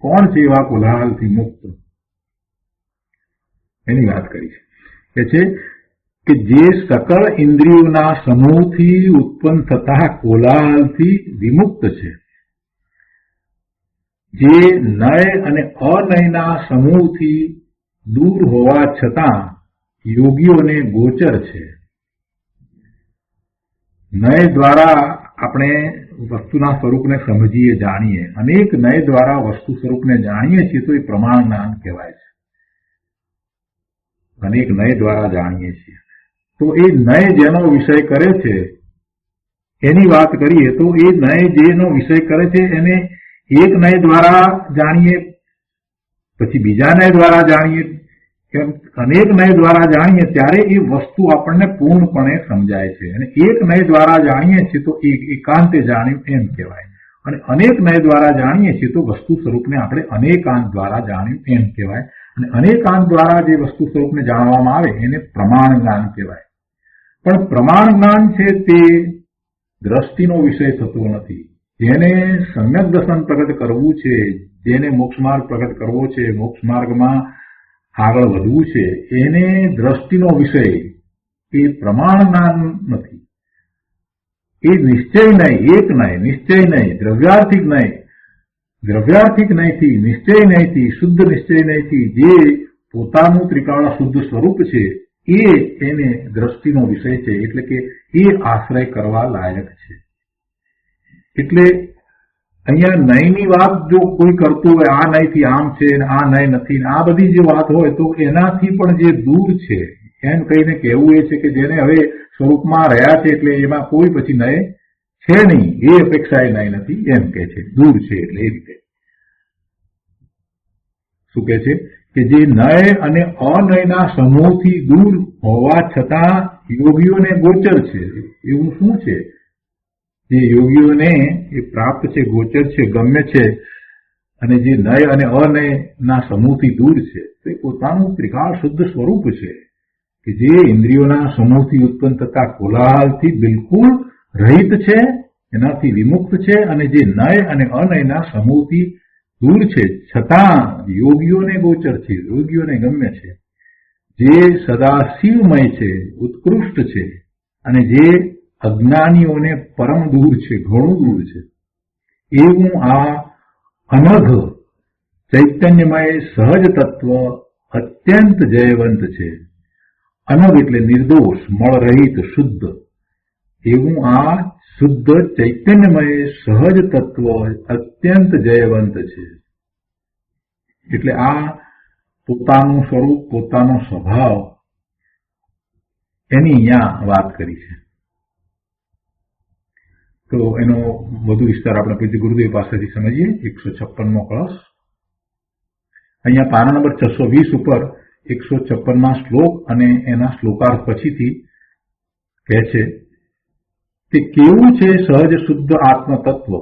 કોણ છે એવા કોલાહલથી મુક્ત, એની વાત કરી છે. કે છે કે જે સકળ ઇન્દ્રિયોના સમૂહથી ઉત્પન્ન થતા કોલાહલથી વિમુક્ત છે, જે નય અને અનયના સમૂહથી દૂર હોવા છતાં યોગીઓને ગોચર છે. નય દ્વારા આપણે વસ્તુના સ્વરૂપને સમજીએ, જાણીએ, અનેક નય દ્વારા વસ્તુ સ્વરૂપને જાણીએ છીએ તો એ પ્રમાણ જ્ઞાન કહેવાય છે. અનેક નય દ્વારા જાણીએ છીએ તો એ નય જેનો વિષય કરે છે એની વાત કરીએ તો એ નય જેનો વિષય કરે છે એને એક નય દ્વારા જાણીએ, પછી બીજા નય દ્વારા જાણીએ, એમ અનેક નય દ્વારા જાણીએ ત્યારે એ વસ્તુ આપણને પૂર્ણપણે સમજાય છે. અને એક નય દ્વારા જાણીએ છીએ તો એકાંતે જાણ્યું એમ કહેવાય, અને અનેક નય દ્વારા જાણીએ છીએ તો વસ્તુ સ્વરૂપને આપણે અનેકાંત દ્વારા જાણ્યું એમ કહેવાય. અને અનેકાંત દ્વારા જે વસ્તુ સ્વરૂપને જાણવામાં આવે એને પ્રમાણ જ્ઞાન કહેવાય. પણ પ્રમાણ જ્ઞાન છે તે દ્રષ્ટિનો વિષય થતો નથી. જેને સમ્યક દર્શન પ્રગટ કરવું છે, જેને મોક્ષ માર્ગ પ્રગટ કરવો છે, મોક્ષ માર્ગમાં આગળ વધવું છે, એને દ્રષ્ટિનો વિષય એ પ્રમાણ જ્ઞાન નથી. એ નિશ્ચય નહીં, એક નહીં, નિશ્ચય નહીં, દ્રવ્યાર્થિક નહીં, દ્રવ્યાર્થિક નહીંથી, નિશ્ચય નહીંથી, શુદ્ધ નિશ્ચય નહીંથી જે પોતાનું ત્રિકાળ શુદ્ધ સ્વરૂપ છે એને દ્રષ્ટિનો વિષય છે. એટલે કે એ આશ્રય કરવા લાયક છે. એટલે અહીંયા નયની વાત જો કોઈ કરતું હોય, આ નયથી આમ છે, આ નય નથી, આ બધી જે વાત હોય તો એનાથી પણ જે દૂર છે એમ કહીને કહેવું એ છે કે જેને હવે સ્વરૂપમાં રહ્યા છે એટલે એમાં કોઈ પછી નય છે નહીં, એ અપેક્ષા એ નય નથી એમ કે છે, દૂર છે. એટલે એ રીતે શું કે છે કે જે નય અને અનયના સમૂહથી દૂર હોવા છતાં યોગીઓને ગોચર છે. એવું શું છે જે યોગીઓને એ પ્રાપ્ત છે, ગોચર છે, ગમ્ય છે, અને જે નય અને અનયના સમૂહથી દૂર છે તે પોતાનું ત્રિકાળ શુદ્ધ સ્વરૂપ છે કે જે ઇન્દ્રિયોના સમૂહથી ઉત્પન્ન થતા કોલાહલથી બિલકુલ રહિત છે, એનાથી વિમુક્ત છે, અને જે નય અને અનયના સમૂહથી દૂર છે છતાં યોગીઓને ગોચર છે, યોગીઓને ગમ્ય છે, જે સદા શિવમય છે, ઉત્કૃષ્ટ છે, અને જે અજ્ઞાનીઓને પરમ દૂર છે, ઘણું દૂર છે. એવું આ અનઘ ચૈતન્યમય સહજ તત્વ અત્યંત જયવંત છે. અનઘ એટલે નિર્દોષ, મળરહિત, શુદ્ધ. એવું આ શુદ્ધ ચૈતન્યમય સહજ તત્વ અત્યંત જયવંત છે. એટલે આ પોતાનું સ્વરૂપ, પોતાનો સ્વભાવ એની અહીંયા વાત કરી છે. તો એનો વધુ વિસ્તાર આપણે પૂજ્ય ગુરુદેવ પાસેથી સમજીએ. 156મો કળશ અહીંયા પાના નંબર 620 ઉપર 156માં શ્લોક અને એના શ્લોકાર્થ પછીથી કહે છે કે કેવું છે સહજ શુદ્ધ આત્મ તત્વ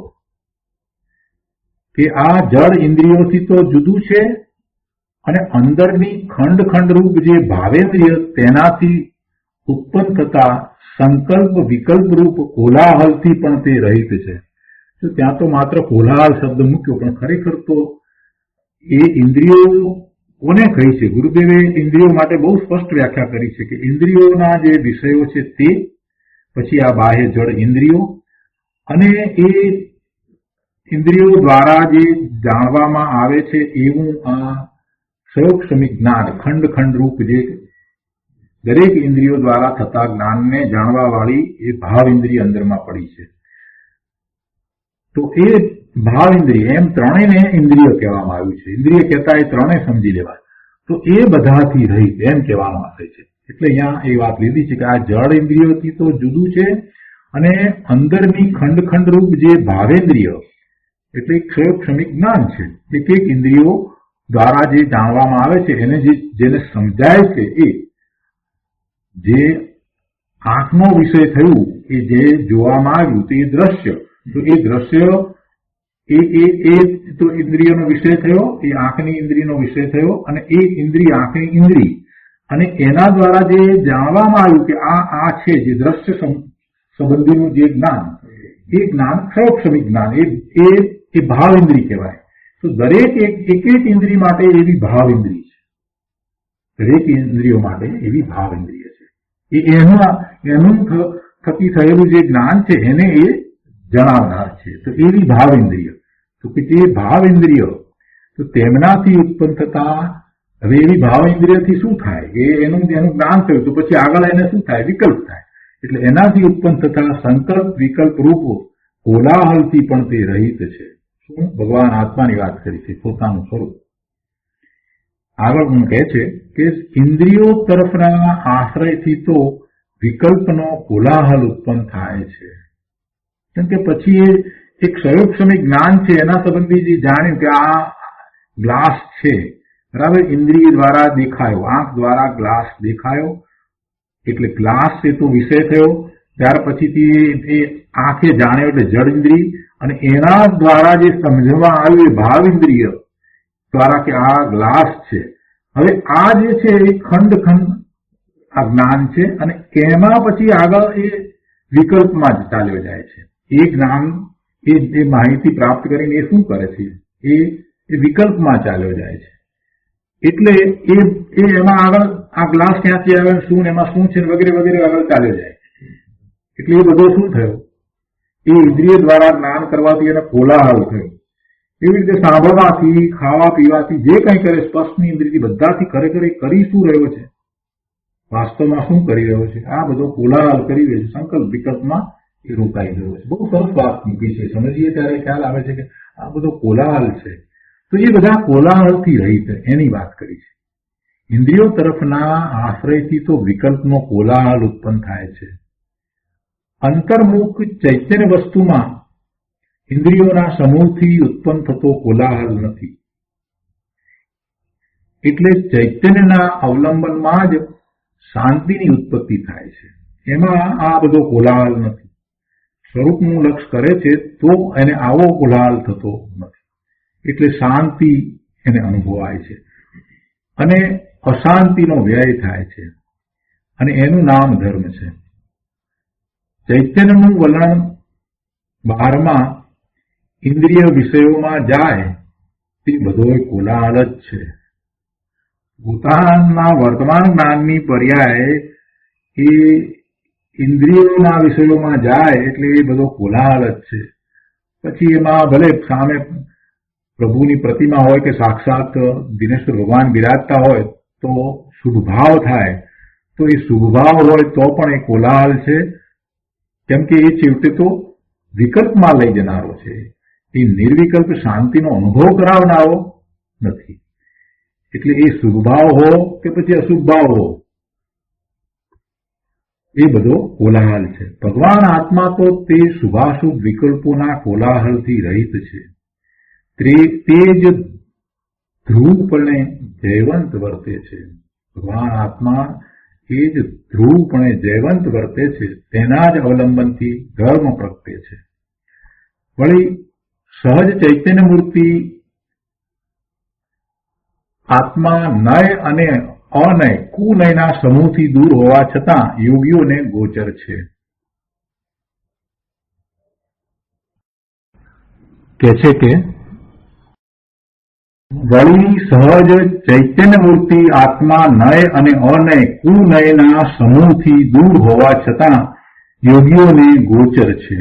કે આ જળ ઇન્દ્રિયોથી તો જુદું છે, અને અંદરની ખંડ ખંડ રૂપ જે ભાવેન્દ્રિય તેનાથી ઉત્પન્ન થતા સંકલ્પ વિકલ્પ રૂપ કોલાહલથી પણ તે રહિત છે. તો ત્યાં તો માત્ર કોલાહલ શબ્દ મૂક્યો, પણ ખરેખર તો એ ઇન્દ્રિયો કોને કહી છે? ગુરુદેવે ઇન્દ્રિયો માટે બહુ સ્પષ્ટ વ્યાખ્યા કરી છે કે ઇન્દ્રિયોના જે વિષયો છે તે, પછી આ બાહ્ય જળ ઇન્દ્રિયો, અને એ ઇન્દ્રિયો દ્વારા જે જાણવામાં આવે છે એવું આ સયોક્ષમિક જ્ઞાન, ખંડ ખંડ રૂપ જે દરેક ઇન્દ્રિયો દ્વારા થતા જ્ઞાનને જાણવા વાળી એ ભાવ ઇન્દ્રિય અંદરમાં પડી છે. તો એ ભાવ ઇન્દ્રિય, એમ ત્રણેયને ઇન્દ્રિય કહેવામાં આવ્યું છે. ઇન્દ્રિય કહેતા એ ત્રણેય સમજી લેવાય. તો એ બધાથી રહિત એમ કહેવાનો આશય છે. એટલે અહીંયા એ વાત લીધી છે કે આ જળ ઇન્દ્રિયોથી તો જુદું છે, અને અંદરની ખંડ ખંડ રૂપ જે ભાવેન્દ્રિય એટલે ક્ષયોક્ષમિક જ્ઞાન છે, એક એક ઇન્દ્રિયો દ્વારા જે જાણવામાં આવે છે એને જેને સમજાય છે, એ જે આંખનો વિષય થયું, એ જે જોવામાં આવ્યું તો એ દ્રશ્ય, તો એ દ્રશ્ય એ તો ઇન્દ્રિયનો વિષય થયો, એ આંખની ઇન્દ્રિયનો વિષય થયો, અને એ ઇન્દ્રિય આંખની ઇન્દ્રિય, અને એના દ્વારા જે જાણવામાં આવ્યું કે આ છે જે દ્રશ્ય સંબંધીનું જે જ્ઞાન, એ જ્ઞાન ક્ષયોક્ષમિક જ્ઞાન, એ ભાવ ઇન્દ્રિય કહેવાય. તો દરેક એક ઇન્દ્રિય માટે એવી ભાવ ઇન્દ્રિય છે, દરેક ઇન્દ્રિયો માટે એવી ભાવ ઇન્દ્રિય છે. એનું થકી થયેલું જે જ્ઞાન છે એને એ જણાવનાર છે. તો એવી ભાવ ઇન્દ્રિય, તો કે તે ભાવ ઇન્દ્રિય તો તેમનાથી ઉત્પન્ન થતા, હવે એવી ભાવ ઇન્દ્રિયથી શું થાય કે એનું જ્ઞાન થયું તો પછી આગળ એને શું થાય? વિકલ્પ થાય. એટલે એનાથી ઉત્પન્ન થતા સંકલ્પ વિકલ્પ રૂપ કોલાહલથી પણ તે રહિત છે. શું? ભગવાન આત્માની વાત કરી છે, પોતાનું સ્વરૂપ. આગળ હું કહે છે કે ઇન્દ્રિયો તરફના આશ્રયથી તો વિકલ્પનો કોલાહલ ઉત્પન્ન થાય છે. કેમ કે પછી એ એક સયોગક્ષમી જ્ઞાન છે, એના સંબંધી જે જાણ્યું કે આ ગ્લાસ છે, બરાબર, ઇન્દ્રિય દ્વારા દેખાયો, આંખ દ્વારા ગ્લાસ દેખાયો, એટલે ગ્લાસ એ તો વિષય થયો. ત્યાર પછીથી એ આંખે જાણ્યો એટલે જડ ઇન્દ્રિય, અને એના દ્વારા જે સમજવામાં આવ્યું એ ભાવ ઇન્દ્રિય દ્વારા કે આ ગ્લાસ છે. હવે આ જે છે એ ખંડ ખંડ આ જ્ઞાન છે, અને એમાં પછી આગળ એ વિકલ્પમાં જ ચાલ્યો જાય છે. એ જ્ઞાન, એ માહિતી પ્રાપ્ત કરીને એ શું કરે છે? એ વિકલ્પમાં ચાલ્યો જાય છે. એટલે એ એમાં આગળ આ ગ્લાસ ક્યાંથી આવે, શું એમાં શું છે, વગેરે વગેરે આગળ ચાલ્યો જાય. એટલે એ બધો શું થયો? એ ઇન્દ્રિય દ્વારા જ્ઞાન કરવાથી એને કોલાહલ થયો. એવી રીતે સાંભળવાથી, ખાવા પીવાથી, જે કંઈ કરે સ્પર્શની ઇન્દ્રિયથી, બધાથી ખરેખર એ કરી શું રહ્યો છે? વાસ્તવમાં શું કરી રહ્યો છે? આ બધો કોલાહલ કરી રહ્યો છે. સંકલ્પ વિકલ્પમાં એ રોકાઈ ગયો છે. બહુ સરસ વાત મૂકી છે. સમજીએ ત્યારે ખ્યાલ આવે છે કે આ બધો કોલાહલ છે. તો એ બધા કોલાહલથી રહિત એની વાત કરી છે. ઇન્દ્રિયો તરફના આશ્રયથી તો વિકલ્પનો કોલાહલ ઉત્પન્ન થાય છે. અંતર્મુખ ચૈતન્ય વસ્તુમાં ઇન્દ્રિયોના સમૂહથી ઉત્પન્ન થતો કોલાહલ નથી. એટલે ચૈતન્યના અવલંબનમાં જ શાંતિની ઉત્પત્તિ થાય છે. એમાં આ બધો કોલાહલ નથી. સ્વરૂપનું લક્ષ કરે છે તો એને આવો કોલાહલ થતો નથી. એટલે શાંતિ એને અનુભવાય છે, અને અશાંતિનો વ્યય થાય છે, અને એનું નામ ધર્મ છે. ચૈતન્યનું વલણ બહારમાં ઇન્દ્રિય વિષયોમાં જાય તે બધો કોલાહલ જ છે. પોતાના વર્તમાન જ્ઞાનની પર્યાય એ ઇન્દ્રિયોના વિષયોમાં જાય એટલે એ બધો કોલાહલ જ છે. પછી એમાં ભલે સામે પ્રભુની પ્રતિમા હોય કે સાક્ષાત દિનેશ્વર ભગવાન બિરાજતા હોય તો શુભ ભાવ થાય, તો એ શુભ ભાવ હોય તો પણ એ કોલાહલ છે. કેમ કે એ છેવટે તો વિકલ્પમાં લઈ જનારો છે. એ નિર્વિકલ્પ શાંતિનો અનુભવ કરાવનારો નથી. એટલે એ શુભ ભાવ હો કે પછી અશુભ ભાવ હો, એ બધો કોલાહલ છે. ભગવાન આત્મા તો તે શુભાશુભ વિકલ્પોના કોલાહલથી રહિત છે. તે જ ધ્રુવપણે જયવંત વર્તે છે. ભગવાન આત્મા એ જ ધ્રુવપણે જયવંત વર્તે છે. તેના જ અવલંબનથી ધર્મ પ્રગટે છે. વળી સહજ ચૈતન્ય મૂર્તિ આત્મા નય અને અનય કુનયના સમૂહથી દૂર હોવા છતાં યોગીઓને ગોચર છે. કે છે કે વળી સહજ ચૈતન્ય મૂર્તિ આત્મા નય અને અનય કુનયના સમૂહથી દૂર હોવા છતાં યોગીઓને ગોચર છે.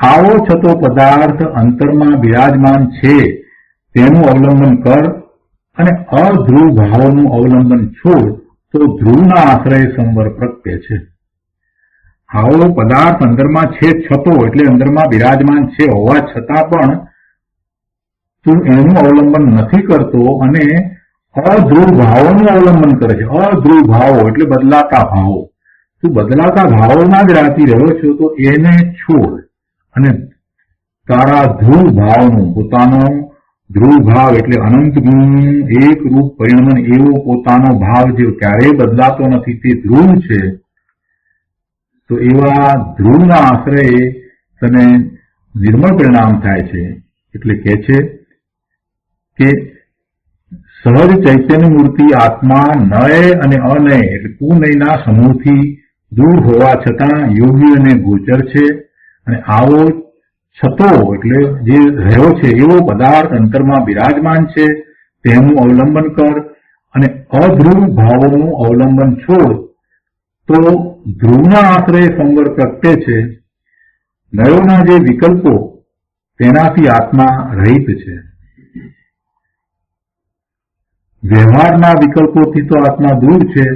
આવો છતો પદાર્થ અંતરમાં બિરાજમાન છે તેનું અવલંબન કર, અને અધ્રુવ ભાવોનું અવલંબન છોડ તો ધ્રુવના આશ્રય સંવર પ્રગટે છે. આવો પદાર્થ અંદરમાં છે છતો એટલે અંદરમાં બિરાજમાન છે હોવા છતાં પણ તું એનું અવલંબન નથી કરતો અને અધ્રુવ ભાવોનું અવલંબન કરે છે. અધ્રુવ ભાવો એટલે બદલાતા ભાવો. તું બદલાતા ભાવોમાં જ રાતી રહ્યો છો, તો એને છોડ અને તારા ધ્રુવ ભાવનું, પોતાનો ધ્રુવ ભાવ એટલે અનંત ગુણ એક રૂપ પરિણમન એવો પોતાનો ભાવ જે ક્યારેય બદલાતો નથી તે ધ્રુવ છે. તો એવા ધ્રુવના આશ્રયે તને નિર્મળ પરિણામ થાય છે. એટલે કે છે કે સહજ ચૈતન્ય મૂર્તિ આત્મા નય અને અનય એટલે કુનયના સમૂહથી દૂર હોવા છતાં યોગીઓને ગોચર છે. અને આવો છતો એટલે જે રહ્યો છે એવો પદાર્થ અંતરમાં બિરાજમાન છે તેનું અવલંબન કર, અને અધ્રુવ ભાવોનું અવલંબન છોડ તો ધ્રુવના આશ્રય સંવર પ્રગટે છે. નયોના જે વિકલ્પો તેનાથી આત્મા રહિત છે. વ્યવહારના વિકલ્પોથી તો આત્મા દૂર છે,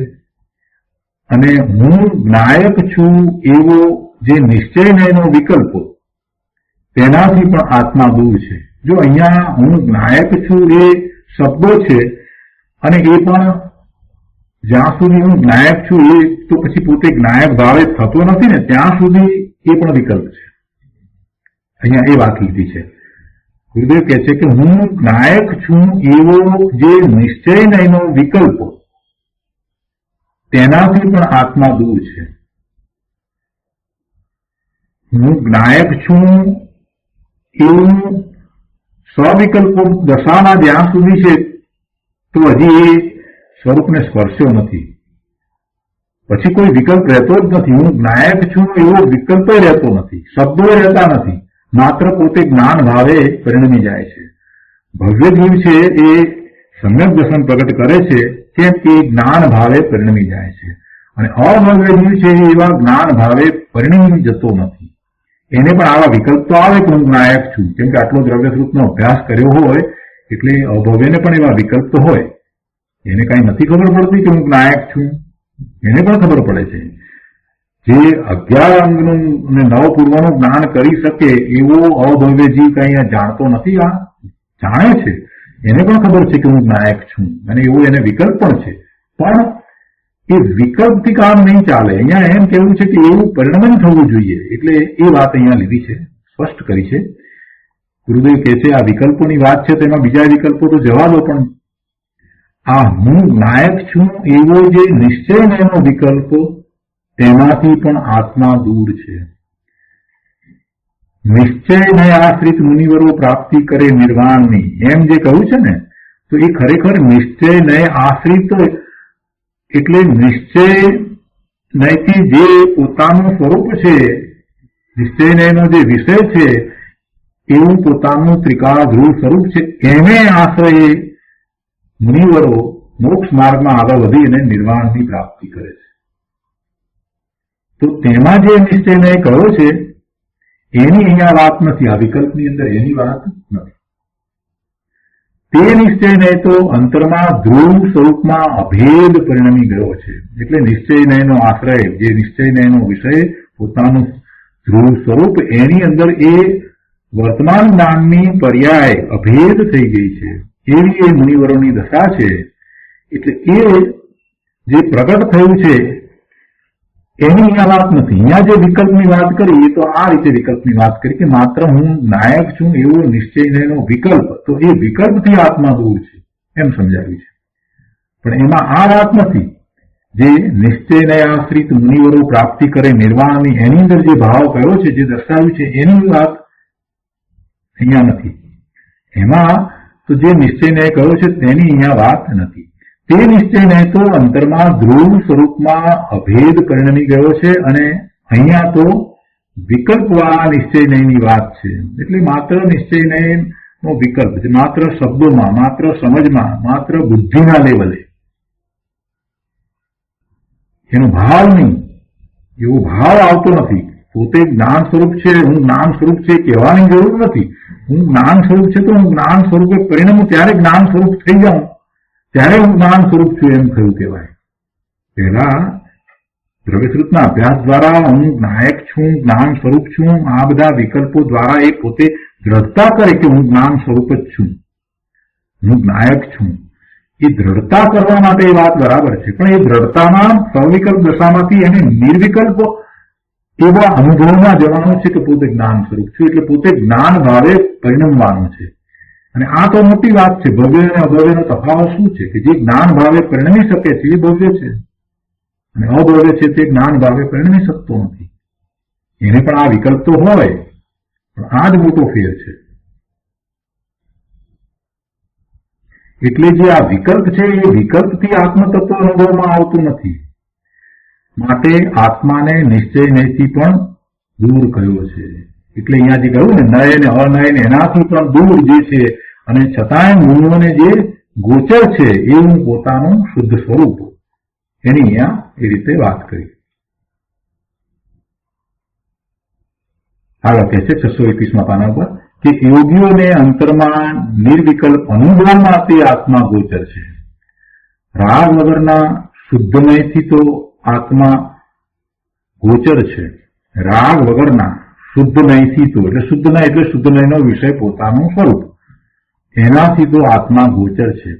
અને હું નાયક છું એવો જે નિશ્ચયનો વિકલ્પ તેનાથી પણ આત્મા દૂર છે. જો અહીંયા હું નાયક છું એ શબ્દો છે અને એ પણ જ્યાં સુધી હું નાયક છું એ તો પછી પોતે નાયક ભાવે થતો નથી ને ત્યાં સુધી એ પણ વિકલ્પ છે. અહીંયા એ વાત લીધી છે. ગુરુદેવ કહે છે કે હું નાયક છું એવો જે નિશ્ચયનો વિકલ્પ તેનાથી પણ આત્મા દૂર છે. હું નાયક છું એવું સ્વવિકલ્પો દશામાં જ્યાં સુધી છે તો હજી એ સ્વરૂપને સ્પર્શ્યો નથી. પછી કોઈ વિકલ્પ રહેતો જ નથી. હું નાયક છું એવો વિકલ્પ રહેતો નથી, શબ્દો રહેતા નથી, માત્ર પોતે જ્ઞાન ભાવે પરિણમી જાય છે. ભવ્ય જીવ છે એ સમ્યક દર્શન પ્રગટ કરે છે કેમ કે જ્ઞાન ભાવે પરિણમી જાય છે, અને અભવ્ય જીવ છે એ એવા જ્ઞાન ભાવે પરિણમી જતો નથી. એને પણ આવા વિકલ્પ તો આવે કે હું નાયક છું, કેમ કે આટલો દ્રવ્યસ્વરૂપનો અભ્યાસ કર્યો હોય એટલે અભવ્યને પણ એવા વિકલ્પ તો હોય. એને કઈ નથી ખબર પડતી કે હું નાયક છું, એને પણ ખબર પડે છે. જે 11 અંગનું અને 9 પૂર્વનું જ્ઞાન કરી શકે એવો અભવ્ય જીવ કઈ જાણતો નથી. આ જાણે છે, એને પણ ખબર છે કે હું નાયક છું અને એવો એને વિકલ્પ પણ છે, પણ એ વિકલ્પથી કામ નહીં ચાલે. અહીંયા એમ કહેવું છે કે એવું પરિણમન થવું જોઈએ, એટલે એ વાત અહીંયા લીધી છે, સ્પષ્ટ કરી છે. ગુરુદેવ કહે છે આ વિકલ્પોની વાત છે, તેમાં બીજા વિકલ્પો તો જવા દો, પણ આ હું નાયક છું એવો જે નિશ્ચયનો વિકલ્પ તેનાથી પણ આત્મા દૂર છે. નિશ્ચયને આશ્રિત મુનિવરો પ્રાપ્તિ કરે નિર્વાણની, એમ જે કહ્યું છે ને, તો એ ખરેખર નિશ્ચયને આશ્રિત એટલે નિશ્ચયથી જે પોતાનું સ્વરૂપ છે, નિશ્ચયનો જે વિષય છે એવું પોતાનું ત્રિકાળ ધ્રુવ સ્વરૂપ છે, એને આશ્રયે મુનિવરો મોક્ષ માર્ગમાં આગળ વધી અને નિર્વાણની પ્રાપ્તિ કરે છે. તો તેમાં જે નિશ્ચયને કહ્યો છે એની અહીંયા વાત નથી, આ વિકલ્પની અંદર એની વાત નથી. તે નિશ્ચયને તો અંતરમાં ધ્રુવ સ્વરૂપમાં અભેદ પરિણમી ગયો છે. એટલે નિશ્ચયનો આશ્રય, જે નિશ્ચયનો વિષય પોતાનું ધ્રુવ સ્વરૂપ, એની અંદર એ વર્તમાન જ્ઞાનની પર્યાય અભેદ થઈ ગઈ છે. એવી એ મુનિવરોની દશા છે. એટલે એ જે પ્રગટ થયું છે એની અહીંયા વાત નથી. અહીંયા જે વિકલ્પની વાત કરી એ તો આ રીતે વિકલ્પની વાત કરી કે માત્ર હું નાયક છું એવો નિશ્ચયનો વિકલ્પ, તો એ વિકલ્પથી આત્મા દૂર છે એમ સમજાવ્યું છે. પણ એમાં આ વાત નથી. જે નિશ્ચયને આશ્રિત મુનિવરો પ્રાપ્તિ કરે નિર્વાણની, એની અંદર જે ભાવ કયો છે, જે દર્શાવ્યું છે, એની વાત અહીંયા નથી. એમાં તો જે નિશ્ચયને કહ્યો છે તેની અહીંયા વાત નથી. તે નિશ્ચયને તો અંતરમાં ધ્રુવ સ્વરૂપમાં અભેદ પરિણમી ગયો છે, અને અહીંયા તો વિકલ્પવાળા નિશ્ચયની વાત છે. એટલે માત્ર નિશ્ચયનો વિકલ્પ છે, માત્ર શબ્દોમાં, માત્ર સમજમાં, માત્ર બુદ્ધિના લેવલે, એનો ભાવ નહીં, એવો ભાવ આવતો નથી. પોતે જ્ઞાન સ્વરૂપ છે, હું જ્ઞાન સ્વરૂપ છે કહેવાની જરૂર નથી. હું જ્ઞાન સ્વરૂપ છે તો હું જ્ઞાન સ્વરૂપે પરિણમું, ત્યારે જ્ઞાન સ્વરૂપ થઈ જાઉં, ત્યારે હું જ્ઞાન સ્વરૂપ છું એમ થયું કહેવાય. પહેલા દ્રવ્યસ્વરૂપના અભ્યાસ દ્વારા હું નાયક છું, જ્ઞાન સ્વરૂપ છું, આ બધા વિકલ્પો દ્વારા એ પોતે દ્રઢતા કરે કે હું જ્ઞાન સ્વરૂપ જ છું, હું નાયક છું. એ દ્રઢતા કરવા માટે એ વાત બરાબર છે, પણ એ દ્રઢતામાં સવિકલ્પ દશામાંથી એને નિર્વિકલ્પ એવા અનુભવમાં જવાનું છે કે પોતે જ્ઞાન સ્વરૂપ છું, એટલે પોતે જ્ઞાન ભાવે પરિણમવાનું છે. અને આ તો મોટી વાત છે. ભવ્ય અને અભવ્યનો તફાવત શું છે કે જે જ્ઞાન ભાવે પરિણમી શકે છે એ ભવ્ય છે, અને અભવ્ય છે તે જ્ઞાન ભાવે પરિણમી શકતો નથી. એને પણ આ વિકલ્પ તો હોય, પણ આ જ મોટો ફેર છે. એટલે જે આ વિકલ્પ છે એ વિકલ્પથી આત્મતત્વ અનુભવમાં આવતું નથી. માટે આત્માને નિશ્ચયથી પણ દૂર કર્યો છે. એટલે અહીંયા જે કહ્યું ને, નય ને અનય ને એનાથી પણ દૂર જે છે, અને છતાંય મુનિઓને જે ગોચર છે એવું પોતાનું શુદ્ધ સ્વરૂપ, એની અહીંયા એ રીતે વાત કરી. આગળ કહે છે 621 પાના ઉપર કે યોગીઓને અંતરમાં નિર્વિકલ્પ અનુભવમાં તે આત્મા ગોચર છે. રાગ વગરના શુદ્ધમયથી તો આત્મા ગોચર છે, રાગ વગરના શુદ્ધ નયથી તો, એટલે શુદ્ધ નય એટલે શુદ્ધ નયનો વિષય પોતાનું સ્વરૂપ, એનાથી તો આત્મા ગોચર છે.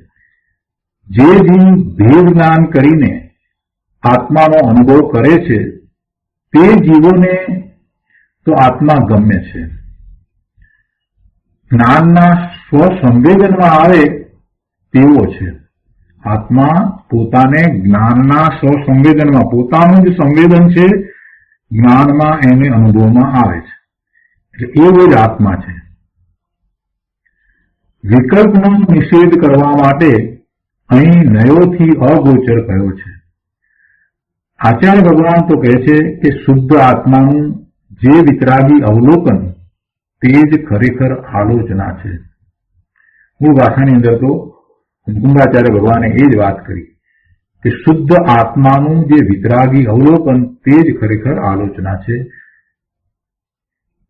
જે જીવ ભેદ જ્ઞાન કરીને આત્માનો અનુભવ કરે છે તે જીવોને તો આત્મા ગમે છે. જ્ઞાનના સ્વસંવેદનમાં આવે તેવો છે. આત્મા પોતાને જ્ઞાનના સ્વસંવેદનમાં, પોતાનું જ સંવેદન છે, જ્ઞાનમાં એને અનુભવમાં આવે છે, એટલે એવો જ આત્મા છે. વિકલ્પનો નિષેધ કરવા માટે અહીં નયોથી અગોચર કયો છે. આચાર્ય ભગવાન તો કહે છે કે શુદ્ધ આત્માનું જે વિતરાગી અવલોકન તે જ ખરેખર આલોચના છે. મૂળ ભાષાની અંદર તો કુંભાચાર્ય ભગવાને એ જ વાત કરી કે શુદ્ધ આત્માનું જે વિતરાગી અવલોકન તે જ ખરેખર આલોચના છે.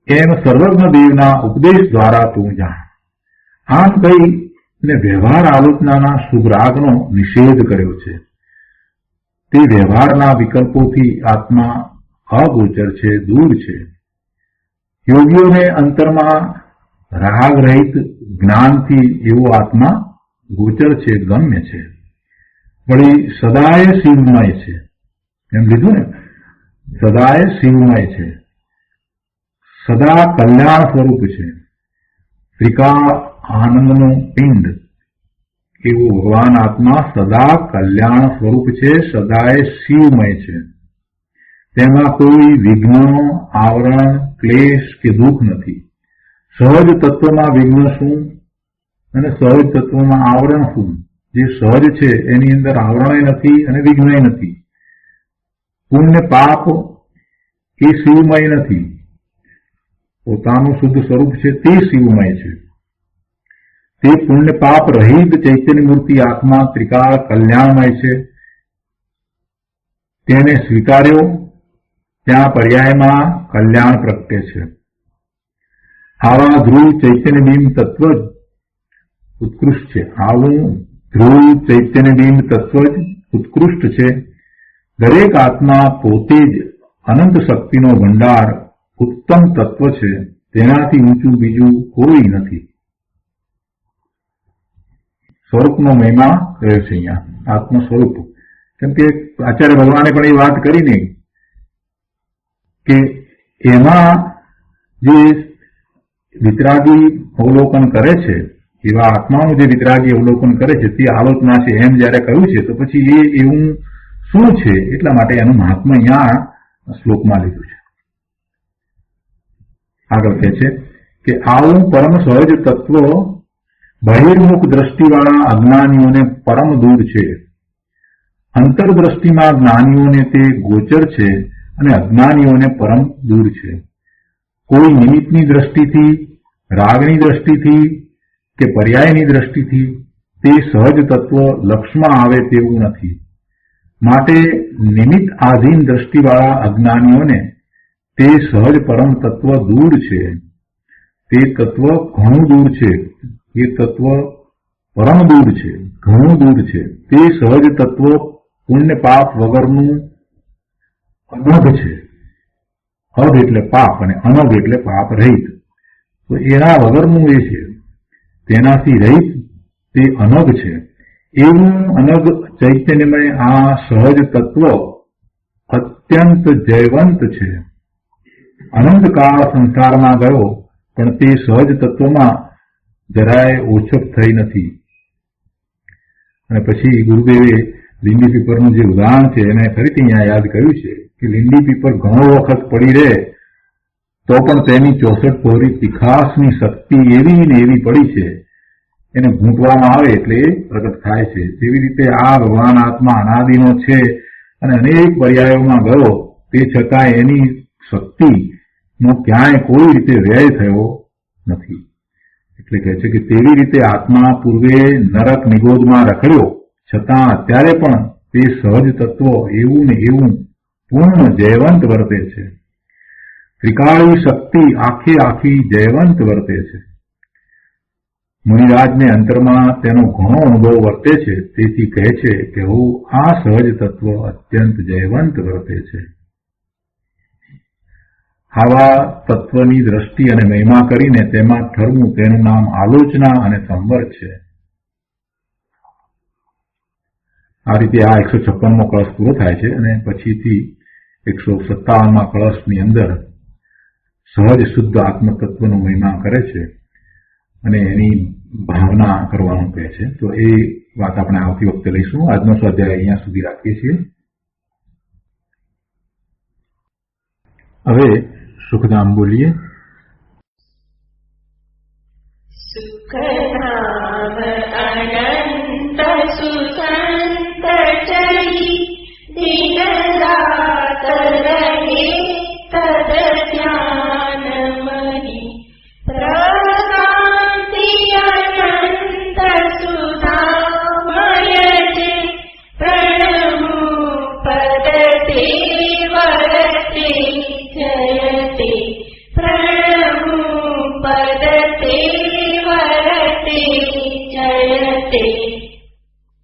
એમ સર્વજ્ઞ દેવના ઉપદેશ દ્વારા તું જાણ. આમ કહીને વ્યવહાર આલોચનાના શુભરાગનો નિષેધ કર્યો છે. તે વ્યવહારના વિકલ્પોથી આત્મા અગોચર છે, દૂર છે. યોગીઓને અંતરમાં રાગ રહિત જ્ઞાનથી એવો આત્મા ગોચર છે, ગમ્ય છે. વળી સદાય શિવમય છે, એમ લીધું ને, સદાય શિવમય છે, સદા કલ્યાણ સ્વરૂપ છે. ત્રિકાળ આનંદનો પિંડ એવો ભગવાન આત્મા સદા કલ્યાણ સ્વરૂપ છે, સદાય શિવમય છે. તેમાં કોઈ વિઘ્ન, આવરણ, ક્લેશ કે દુઃખ નથી. સહજ તત્વમાં વિઘ્ન શું અને સહજ તત્વમાં આવરણ શું? જે સહજ છે એની અંદર આવરણય નથી અને વિઘ્નય નથી. પુણ્ય પાપ એ શિવમય નથી, પોતાનું શુદ્ધ સ્વરૂપ છે તે શિવમય છે. તે પુણ્ય પાપ રહિત ચૈતન્ય મૂર્તિ આત્મા ત્રિકાળ કલ્યાણમય છે. તેને સ્વીકાર્યો ત્યાં પર્યાયમાં કલ્યાણ પ્રગટે છે. આવા ધ્રુવ ચૈતન્ય બિંબ તત્વ જ ઉત્કૃષ્ટ છે. આવું ધ્રુવ ચૈતન્ય બિંબ તત્વ જ ઉત્કૃષ્ટ છે. દરેક આત્મા પોતે જ અનંત શક્તિનો ભંડાર ઉત્તમ તત્વ છે. તેનાથી ઊંચું બીજું કોઈ નથી. સ્વરૂપનો મહિમા કહ્યો છે અહીંયા, આત્મ સ્વરૂપ. કેમ કે આચાર્ય ભગવાને પણ એ વાત કરીને કે એમાં જે વિતરાગી અવલોકન કરે છે, એવા આત્માનું જે વિતરાગી અવલોકન કરે છે તે આલોચના છે, એમ જયારે કહ્યું છે તો પછી એ એવું શું છે, એટલા માટે એનું મહાત્મા અહીંયા શ્લોકમાં લીધું છે. આગળ કહે છે કે આવું પરમ સહજ તત્વ બહિર્મુખ દ્રષ્ટિવાળા અજ્ઞાનીઓને પરમ દૂર છે. અંતરદ્રષ્ટિમાં જ્ઞાનીઓને તે ગોચર છે અને અજ્ઞાનીઓને પરમ દૂર છે. કોઈ નિમિત્તની દ્રષ્ટિથી, રાગની દ્રષ્ટિથી કે પર્યાયની દ્રષ્ટિથી તે સહજ તત્વ લક્ષમાં આવે તેવું નથી. માટે નિમિત્ત આધીન દ્રષ્ટિવાળા અજ્ઞાનીઓને તે સહજ પરમ તત્વ દૂર છે. તે તત્વ ઘણું દૂર છે, એ તત્વ પરમ દૂર છે, ઘણું દૂર છે. તે સહજ તત્વ પુણ્ય પાપ વગરનું અનઘ છે. અઘ એટલે પાપ અને અનઘ એટલે પાપ રહિત. તો એના વગરનું એ છે, તેનાથી રહિત તે અનઘ છે. એવું અનઘ ચૈતન્યમય આ સહજ તત્વ અત્યંત જયવંત છે. અનંતકાળ સંસારમાં ગયો પણ તે સહજ તત્વમાં જરાય ઓછપ થઈ નથી. અને પછી ગુરુદેવે લીંડી પીપરનું જે ઉદાહરણ છે એને ફરીથી અહીંયા યાદ કર્યું છે કે લીંડી પીપર ઘણો વખત પડી રહે તો પણ તેની 64 પહોરી તીખાસની શક્તિ એવી ને એવી પડી છે, એને ઘૂંટવામાં આવે એટલે એ પ્રગટ થાય છે. તેવી રીતે આ ભગવાન આત્મા અનાદિનો છે અને અનેક પર્યાયોમાં ગયો, તે છતાં એની શક્તિનો ક્યાંય કોઈ રીતે વ્યય થયો નથી. એટલે કહે છે કે તેવી રીતે આત્મા પૂર્વે નરક નિગોદમાં રખડ્યો છતાં અત્યારે પણ તે સહજ તત્વ એવું ને એવું પૂર્ણ જયવંત વર્તે છે. ત્રિકાળી શક્તિ આખી જયવંત વર્તે છે. મુનિરાજને અંતરમાં તેનો ઘણો અનુભવ વર્તે છે, તેથી કહે છે કે હું આ સહજ તત્વ અત્યંત જયવંત વર્તે છે. આવા તત્વની દ્રષ્ટિ અને મહિમા કરીને તેમાં ઠરવું તેનું નામ આલોચના અને સંવર્ગ છે. આ રીતે આ 156મો કળશ પૂરો થાય છે અને પછીથી 157મા કળશની અંદર સહજ શુદ્ધ આત્મતત્વનો મહિમા કરે છે અને એની ભાવના કરવાનું કહે છે. તો એ વાત આપણે આવતી વખતે લઈશું. આજનો સ્વાધ્યાય અહીંયા સુધી રાખીએ છીએ. હવે સુખધામ બોલીએ.